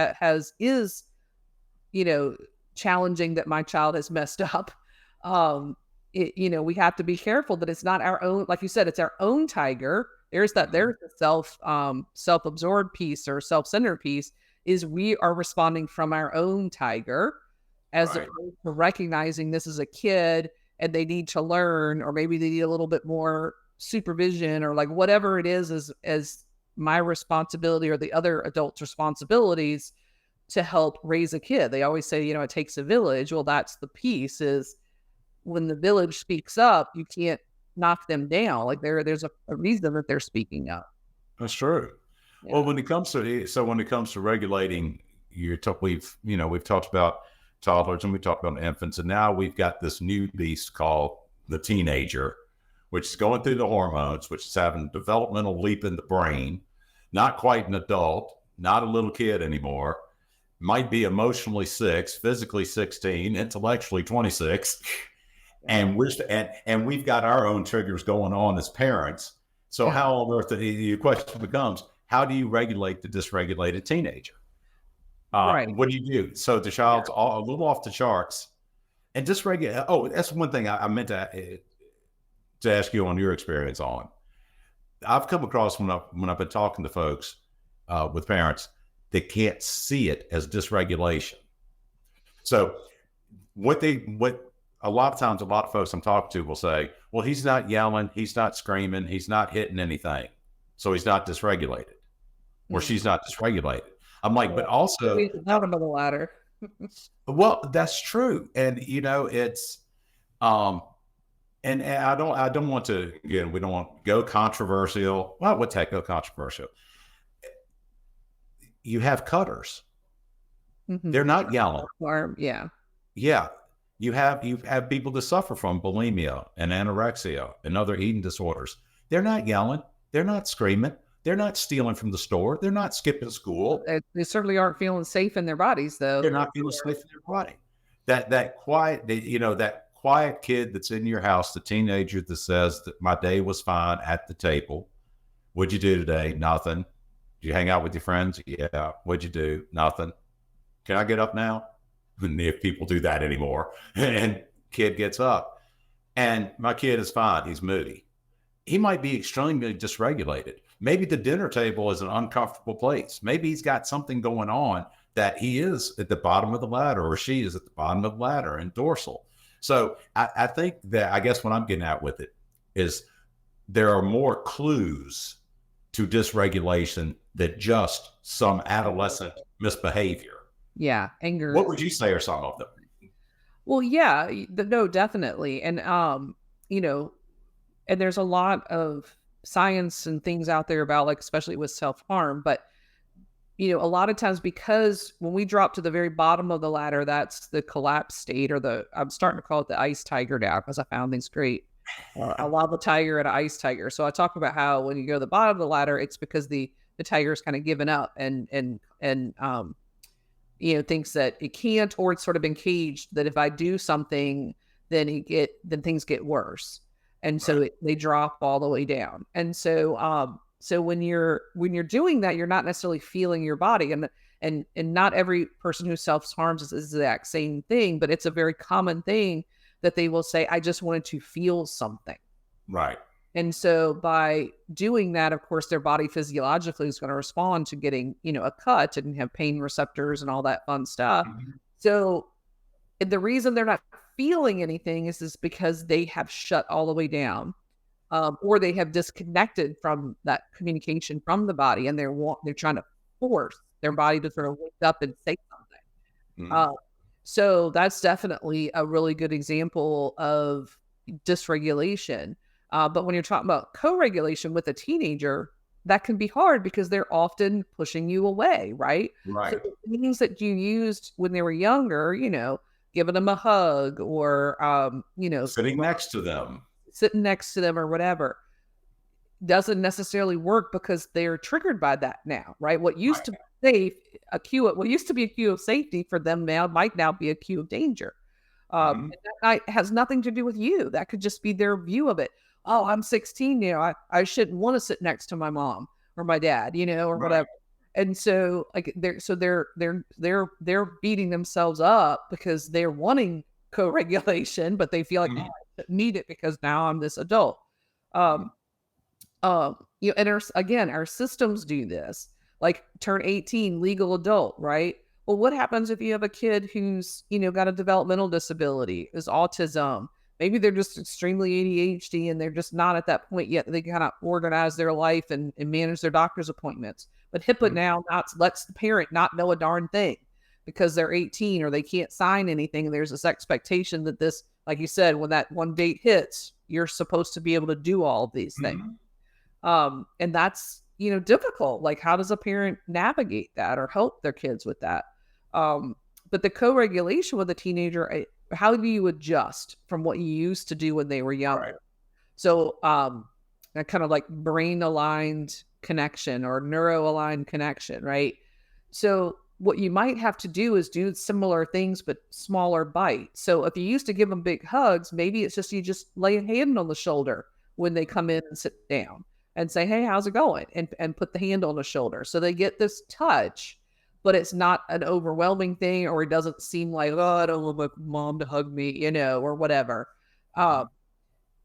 is, you know, challenging that my child has messed up. Um, we have to be careful that it's not our own, like you said, it's our own tiger. Mhm. There's the self-absorbed piece or self-centered piece, is we are responding from our own tiger, as Right. opposed to recognizing this is a kid and they need to learn, or maybe they need a little bit more supervision, or like whatever it is as my responsibility or the other adults' responsibilities to help raise a kid. They always say, it takes a village. Well, that's the piece, is when the village speaks up, you can't knock them down. Like there's a reason that they're speaking up. That's true. Well, Yeah. when it comes to regulating we've talked about toddlers and we talked about infants, and now we've got this new beast called the teenager, which is going through the hormones, which is having a developmental leap in the brain, not quite an adult, not a little kid anymore, might be emotionally 6, physically 16, intellectually 26. Yeah. And we've got our own triggers going on as parents. So Yeah. how on earth, the question becomes, how do you regulate the dysregulated teenager? Right. What do you do? So the Yeah. child's a little off the charts and dysregulate. Oh, that's one thing I meant to ask you on your experience on. I've come across when I've been talking to folks with parents, they can't see it as dysregulation. So what a lot of times a lot of folks I'm talking to will say, well, he's not yelling, he's not screaming, he's not hitting anything, so he's not dysregulated, or Mm. she's not dysregulated. I'm like, Yeah. but also, Maybe at the bottom of the ladder. well, that's true, and it's um and I don't want to, again, we don't want to go controversial. Well, what tech go controversial? You have cutters, Mhm. they're not yelling. Farm. Yeah. Yeah. You have people that suffer from bulimia and anorexia and other eating disorders. They're not yelling. They're not screaming. They're not stealing from the store. They're not skipping school. They certainly aren't feeling safe in their bodies, though. They're not feeling safe in their body. That quiet kid that's in your house, the teenager that says that my day was fine at the table. What'd you do today? Nothing. Did you hang out with your friends? Yeah. What'd you do? Nothing. Can I get up now? If people do that anymore. And kid gets up. And my kid is fine. He's moody. He might be extremely dysregulated. Maybe the dinner table is an uncomfortable place. Maybe he's got something going on that he is at the bottom of the ladder, or she is at the bottom of the ladder and dorsal. So I think that, I guess what I'm getting at with it is, there are more clues to dysregulation than just some adolescent misbehavior. Yeah. Anger What is. would you say are some of them? Well, yeah. No, definitely. And, you know, and there's a lot of science and things out there about, like, especially with self-harm, but a lot of times, because when we drop to the very bottom of the ladder, that's the collapse state, or I'm starting to call it the ice tiger now, because I found these great, a lava tiger and an ice tiger. So I talk about how when you go to the bottom of the ladder, it's because the tiger's kind of given up, and thinks that it can't, or it's sort of been caged, that if I do something, then things get worse. And so Right. they drop all the way down. And so when you're doing that, you're not necessarily feeling your body. And not every person who self-harms is the exact same thing, but it's a very common thing that they will say, I just wanted to feel something. Right. And so by doing that, of course, their body physiologically is going to respond to getting, a cut and have pain receptors and all that fun stuff. Mhm. So the reason they're not feeling anything is because they have shut all the way down, or they have disconnected from that communication from the body, and they're trying to force their body to sort of wake up and say something. Mhm. Uh, so that's definitely a really good example of dysregulation. But when you're talking about co-regulation with a teenager, that can be hard because they're often pushing you away, right? So Right. the things that you used when they were younger, giving them a hug, or Sitting next to them. sitting next to them or whatever, doesn't necessarily work because they're triggered by that now, right? What used Right. to be safe, what used to be a cue of safety for them now might now be a cue of danger. Mhm. And has nothing to do with you. That could just be their view of it. Oh, I'm 16, I shouldn't want to sit next to my mom or my dad, or Right. whatever. And so like they're beating themselves up because they're wanting co-regulation, but they feel like, oh, Mhm. I shouldn't need it because now I'm this adult. Mhm. Um, and our systems do this, like turn 18, legal adult, right? Well, what happens if you have a kid who's, got a developmental disability, is autism? Maybe they're just extremely ADHD and they're just not at that point yet. They cannot organize their life and manage their doctor's appointments. But HIPAA Mhm. now not lets the parent not know a darn thing because they're 18 or they can't sign anything. And there's this expectation that this, like you said, when that one date hits, you're supposed to be able to do all of these things. Mhm. And that's, difficult. Like, how does a parent navigate that or help their kids with that? But the co-regulation with a teenager, how do you adjust from what you used to do when they were younger? Right. So, that kind of like brain aligned connection or neuro aligned connection, right? So, what you might have to do is do similar things, but smaller bites. So, if you used to give them big hugs, maybe it's just you just lay a hand on the shoulder when they come in and sit down and say, "Hey, how's it going?" And put the hand on the shoulder. So they get this touch, but it's not an overwhelming thing, or it doesn't seem like, "Oh, I don't want my mom to hug me," or whatever. Mhm.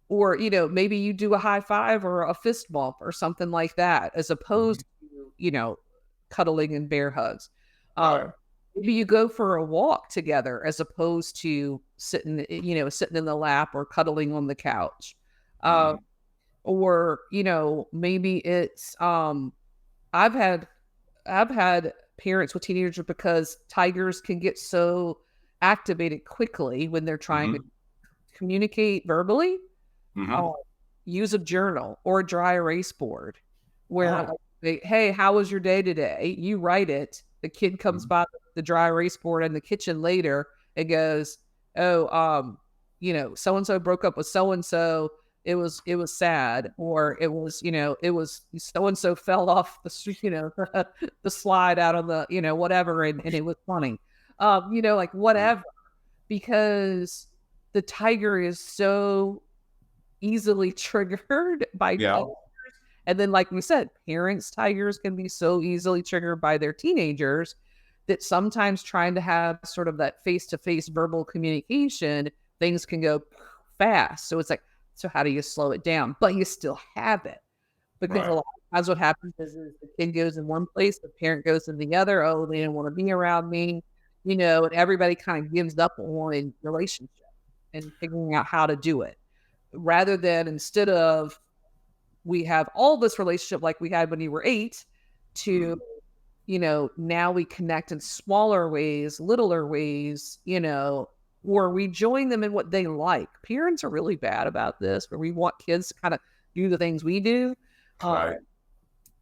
Or, maybe you do a high five or a fist bump or something like that, as Mhm. opposed to, cuddling and bear hugs. Right. Maybe you go for a walk together as opposed to sitting in the lap or cuddling on the couch. Uh, Mhm. or, maybe it's I've had I've had parents with teenagers because tigers can get so activated quickly when they're trying to Mhm. communicate verbally. Mhm. Oh, use a journal or a dry erase board where like, Oh. hey, how was your day today? You write it. The kid comes Mhm. by the dry erase board in the kitchen later and goes, oh, so and so broke up with so and so. It was sad, or it was so and so fell off the slide out of the whatever, and it was funny, like Mhm. whatever, because the tiger is so easily triggered by Yeah. tigers. And then, like we said, parents' tigers can be so easily triggered by their teenagers that sometimes trying to have sort of that face to face verbal communication, things can go fast. So it's like, so how do you slow it down? But you still have it. Because a Right. lot of times what happens is the kid goes in one place, the parent goes in the other. Oh, they didn't want to be around me, and everybody kind of gives up on relationship and figuring out how to do it, rather than, instead of, we have all this relationship like we had when you were 8, to, Mhm. now we connect in smaller ways, littler ways, or we join them in what they like. Parents are really bad about this, where we want kids to kind of do the things we do. Uh,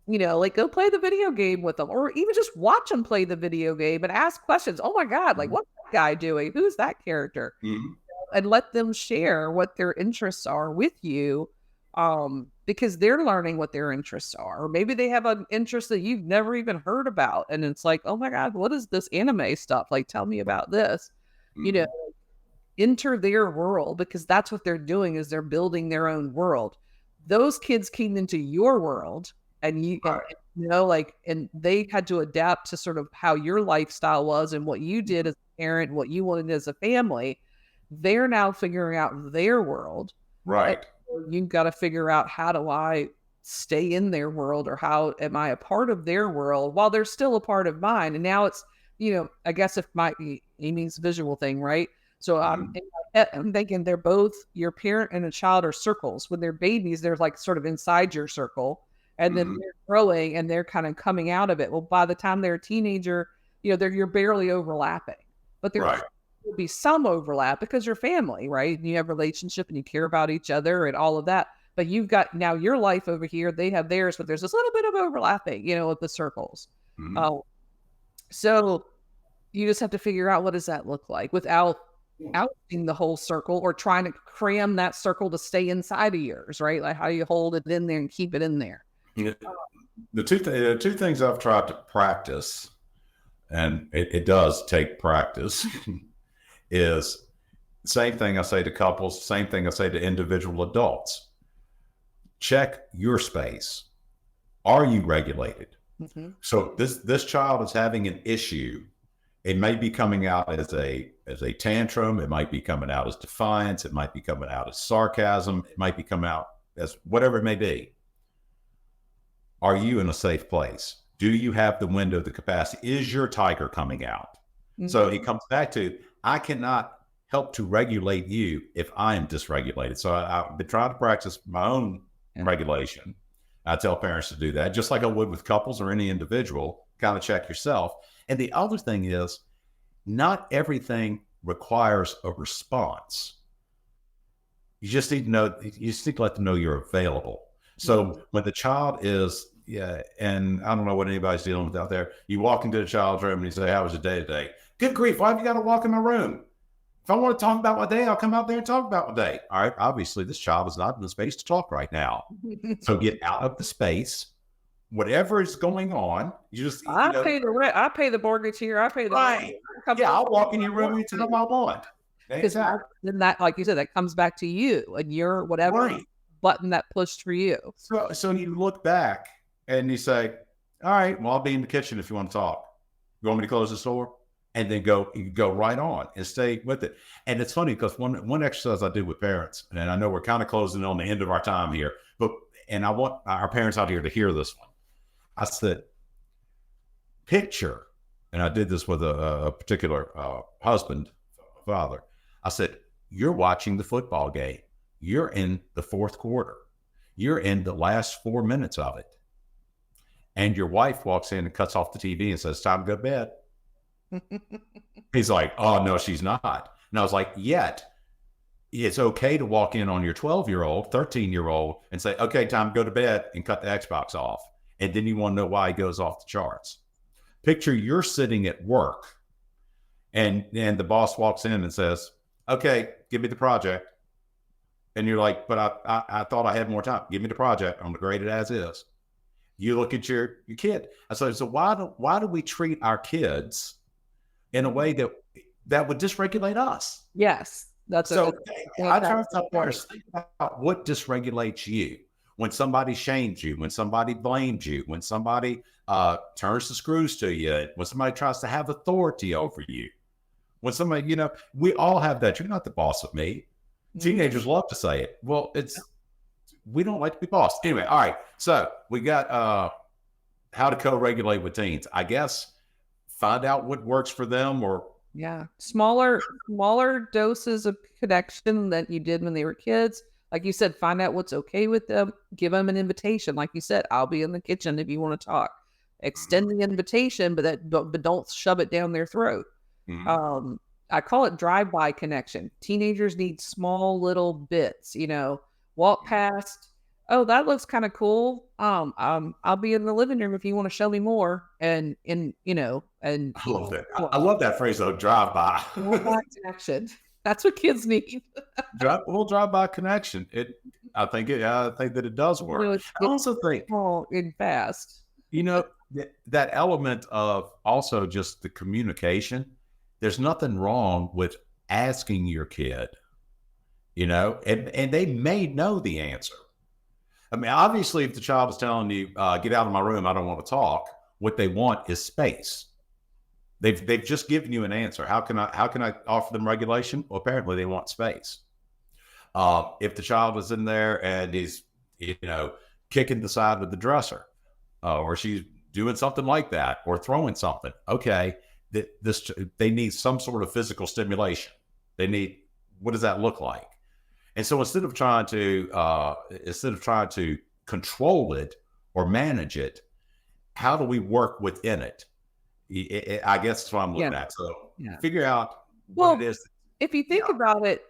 Right. like, go play the video game with them, or even just watch them play the video game and ask questions. Oh my God, like, Mhm. what's that guy doing? Who's that character? Mhm. And let them share what their interests are with you, because they're learning what their interests are, or maybe they have an interest that you've never even heard about, and it's like, oh my God, what is this anime stuff, like, tell me about this, you know Mhm. enter their world, because that's what they're doing, is they're building their own world. Those kids came into your world, and Right. like, and they had to adapt to sort of how your lifestyle was and what you did Mhm. as a parent, what you wanted as a family. They're now figuring out their world, and Right. so you've got to figure out, how do I stay in their world, or how am I a part of their world while they're still a part of mine? And now it's, I guess, if my Amy's visual thing, right? So Mhm. in my head, I'm thinking they're both, your parent and a child are circles. When they're babies, they're like sort of inside your circle, and then Mhm. they're growing and they're kind of coming out of it. Well, by the time they're a teenager, you're barely overlapping, but there Right. will be some overlap because you're family, right? And you have relationship and you care about each other and all of that. But you've got now your life over here, they have theirs, but there's this little bit of overlapping, with the circles. Mhm. Uh, so you just have to figure out, what does that look like without outing the whole circle or trying to cram that circle to stay inside of yours, right? Like how you hold it in there and keep it in there. Yeah. The two things I've tried to practice, and it does take practice, is same thing I say to couples, same thing I say to individual adults. Check your space. Are you regulated? Mm-hmm. So this child is having an issue. It may be coming out as a tantrum. It might be coming out as defiance. It might be coming out as sarcasm. It might be coming out as whatever it may be. Are you in a safe place? Do you have the window, the capacity? Is your tiger coming out? Mm-hmm. So it comes back to, I cannot help to regulate you if I am dysregulated. So I've been trying to practice my own regulation. I tell parents to do that, just like I would with couples or any individual. Kind of check yourself. And the other thing is, not everything requires a response. You just need to know, you just need to let them know you're available. So when the child is, and I don't know what anybody's dealing with out there, you walk into the child's room and you say, how was your day today? Good grief, why have you got to walk in my room? If I want to talk about my day, I'll come out there and talk about my day. All right, obviously this child is not in the space to talk right now. So get out of the space. Whatever is going on, you just pay the rent. I pay the mortgage here. I pay the right. Yeah, I'll walk in your room anytime I want. Exactly. Then that, like you said, that comes back to you and your whatever button that pushed for you. So you look back and you say, all right, well, I'll be in the kitchen if you want to talk. You want me to close the door? And then you go right on and stay with it. And it's funny because one exercise I do with parents, and I know we're kind of closing on the end of our time here, and I want our parents out here to hear this one. I said, picture, and I did this with a particular father. I said, you're watching the football game. You're in the fourth quarter. You're in the last 4 minutes of it. And your wife walks in and cuts off the TV and says, time to go to bed. He's like, oh, no, she's not. And I was like, yet it's okay to walk in on your 12-year-old, 13-year-old and say, okay, time to go to bed, and cut the Xbox off. And then you want to know why he goes off the charts. Picture you're sitting at work and the boss walks in and says, okay, give me the project. And you're like, but I thought I had more time. Give me the project. I'm going to grade it as is. You look at your kid. I said, so why do we treat our kids in a way that would dysregulate us? Yes. That's so I try to tell parents, think about what dysregulates you. When somebody shames you, when somebody blames you, when somebody turns the screws to you, when somebody tries to have authority over you, when somebody, we all have that. You're not the boss of me. Teenagers love to say it. Well, we don't like to be bossed. Anyway, all right. So we got how to co-regulate with teens. I guess find out what works for them, or smaller doses of connection than you did when they were kids. Like you said, find out what's okay with them. Give them an invitation. Like you said, I'll be in the kitchen if you want to talk. Extend the invitation, but don't shove it down their throat. Mm-hmm. I call it drive-by connection. Teenagers need small little bits. Walk past. Oh, that looks kind of cool. I'll be in the living room if you want to show me more. And I love that. I love that phrase though. Drive-by. Drive-by connection. That's what kids need. drive-by connection. I think that it does work. I also think in fast. That element of also just the communication. There's nothing wrong with asking your kid, and they may know the answer. I mean, obviously, if the child is telling you, "Get out of my room, I don't want to talk," what they want is space. They've just given you an answer. How can I offer them regulation? Well, apparently they want space. If the child is in there and he's, kicking the side of the dresser, or she's doing something like that, or throwing something, okay, they need some sort of physical stimulation. They need, what does that look like? And so instead of trying to control it or manage it, how do we work within it? I guess that's what I'm looking at. So figure out what it is. If you think about it,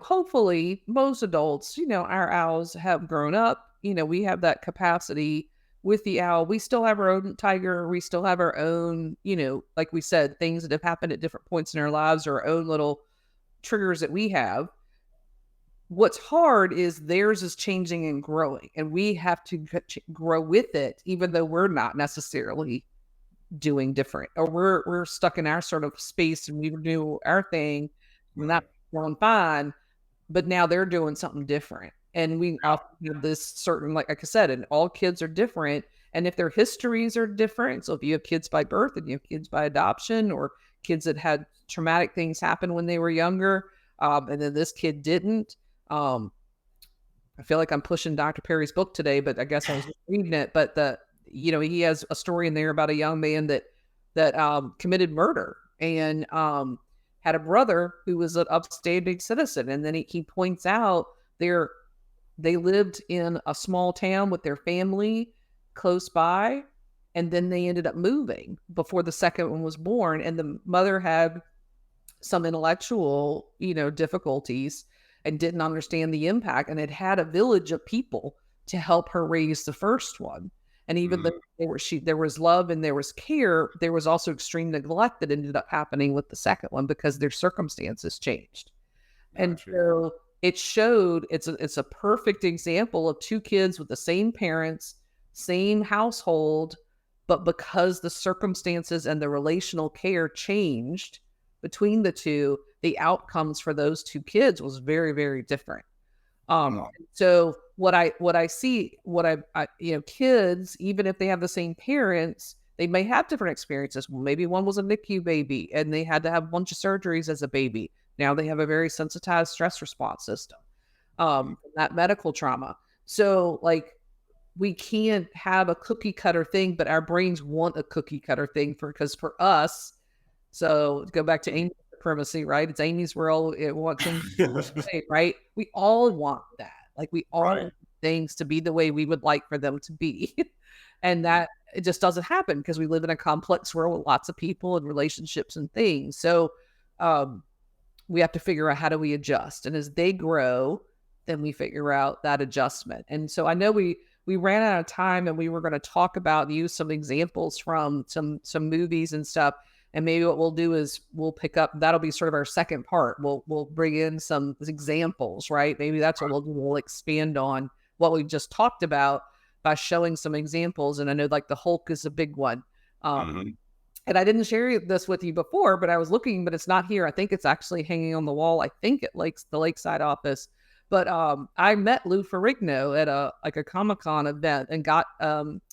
hopefully most adults, our owls have grown up. We have that capacity with the owl. We still have our own tiger. We still have our own, like we said, things that have happened at different points in our lives, or our own little triggers that we have. What's hard is theirs is changing and growing, and we have to grow with it, even though we're not necessarily doing different, or we're stuck in our sort of space and we do our thing, and that's going fine. But now they're doing something different, and we often have this certain, like I said, and all kids are different, and if their histories are different, so if you have kids by birth and you have kids by adoption, or kids that had traumatic things happen when they were younger, and then this kid didn't. I feel like I'm pushing Dr. Perry's book today, but I guess I was reading it. But he has a story in there about a young man that committed murder and had a brother who was an upstanding citizen. And then he points out they lived in a small town with their family close by, and then they ended up moving before the second one was born. And the mother had some intellectual, difficulties and didn't understand the impact, and had a village of people to help her raise the first one. And even though there was love and there was care, there was also extreme neglect that ended up happening with the second one because their circumstances changed. And so it showed it's a perfect example of two kids with the same parents, same household, but because the circumstances and the relational care changed between the two, the outcomes for those two kids was very, very different. So what I see, kids, even if they have the same parents, they may have different experiences. Maybe one was a NICU baby and they had to have a bunch of surgeries as a baby. Now they have a very sensitized stress response system, that medical trauma. So we can't have a cookie cutter thing, but our brains want a cookie cutter thing because for us, so go back to Amy's supremacy, right? It's Amy's world. It wants things, right? We all want that. We all want things to be the way we would like for them to be. And that it just doesn't happen because we live in a complex world with lots of people and relationships and things. So we have to figure out how do we adjust. And as they grow, then we figure out that adjustment. And so I know we ran out of time and we were going to talk about, use some examples from some movies and stuff. And maybe what we'll do is we'll pick up, that'll be sort of our second part. We'll bring in some examples, right? Maybe that's what we'll do. We'll expand on what we just talked about by showing some examples. And I know the Hulk is a big one. And I didn't share this with you before, but I was looking, but it's not here. I think it's actually hanging on the wall. I think at the Lakeside office. But I met Lou Ferrigno at a Comic-Con event and got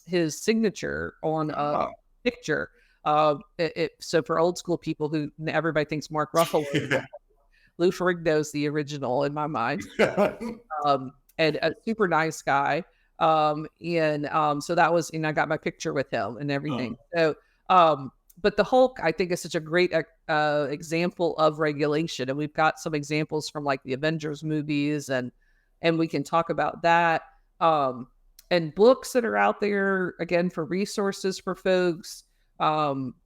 his signature on a picture. So for old school people who everybody thinks Mark Ruffalo, Lou Ferrigno's the original in my mind, and a super nice guy. So that was, and I got my picture with him and everything. So, but the Hulk, I think, is such a great example of regulation, and we've got some examples from the Avengers movies, and we can talk about that. And books that are out there again for resources for folks.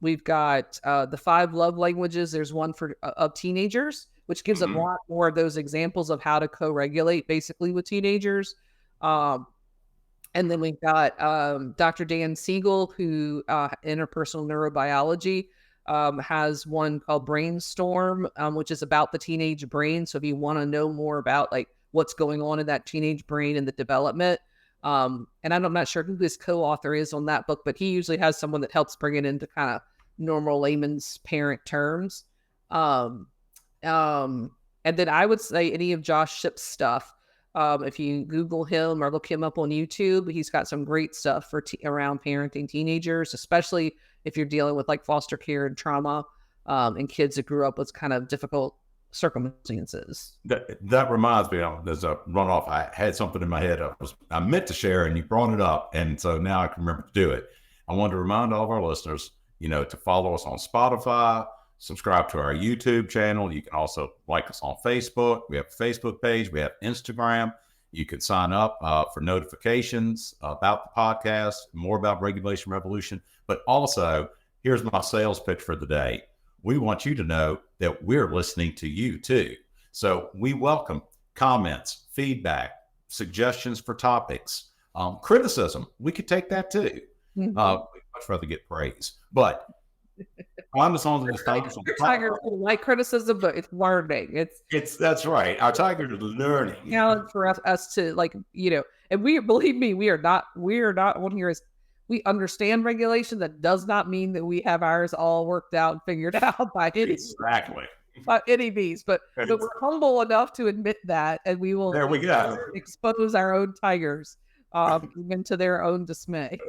We've got the 5 love languages. There's one for of teenagers, which gives a lot more of those examples of how to co-regulate basically with teenagers. And then we've got Dr. Dan Siegel, who interpersonal neurobiology has one called Brainstorm, which is about the teenage brain. So if you want to know more about what's going on in that teenage brain and the development. And I'm not sure who his co-author is on that book, but he usually has someone that helps bring it into kind of normal layman's parent terms. And then I would say any of Josh Shipp's stuff. If you Google him or look him up on YouTube, he's got some great stuff for around parenting teenagers, especially if you're dealing with foster care and trauma, and kids that grew up with kind of difficult circumstances. That reminds me, there's a runoff. I had something in my head I meant to share, and you brought it up, and so now I can remember to do it. I wanted to remind all of our listeners, to follow us on Spotify, subscribe to our YouTube channel. You can also like us on Facebook. We have a Facebook page. We have Instagram. You can sign up for notifications about the podcast, more about Regulation Revolution. But also, here's my sales pitch for the day. We want you to know that we're listening to you too. So we welcome comments, feedback, suggestions for topics, criticism. We could take that too. We'd much rather get praise. But I'm just on this time. Your tigers don't like criticism, but it's learning. That's right. Our tigers are learning. Challenge for us to, like, and we, believe me, we are not on here as, we understand regulation. That does not mean that we have ours all worked out and figured out by any means, but we're humble enough to admit that, and we will There we go. expose our own tigers, even to their own dismay.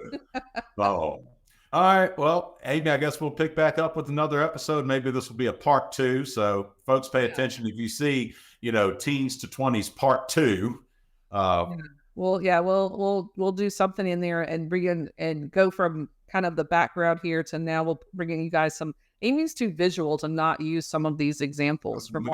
Oh. All right. Well, Amy, I guess we'll pick back up with another episode. Maybe this will be a part 2. So folks, pay attention. If you see, teens to 20s part 2. We'll do something in there and bring in and go from kind of the background here to now we'll bring in you guys some. Amy's too visual to not use some of these examples from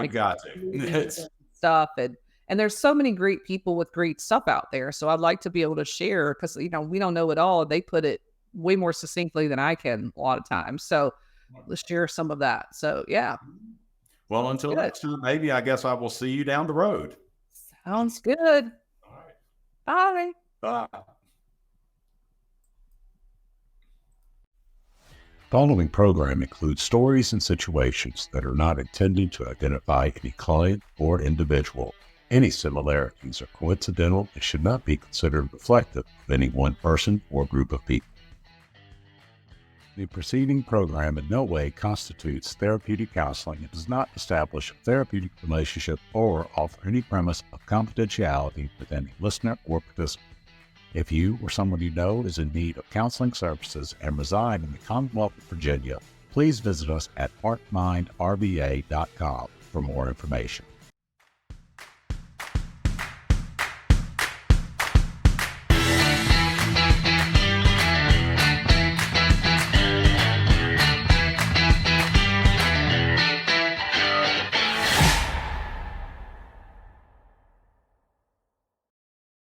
stuff, and there's so many great people with great stuff out there. So I'd like to be able to share, because we don't know it all. They put it way more succinctly than I can a lot of times. So let's share some of that. So yeah. Well, until next time, maybe I guess I will see you down the road. Sounds good. All right. Bye. Bye. Following program includes stories and situations that are not intended to identify any client or individual. Any similarities are coincidental and should not be considered reflective of any one person or group of people. The preceding program in no way constitutes therapeutic counseling and does not establish a therapeutic relationship or offer any premise of confidentiality with any listener or participant. If you or someone you know is in need of counseling services and reside in the Commonwealth of Virginia, please visit us at heartmindrva.com for more information.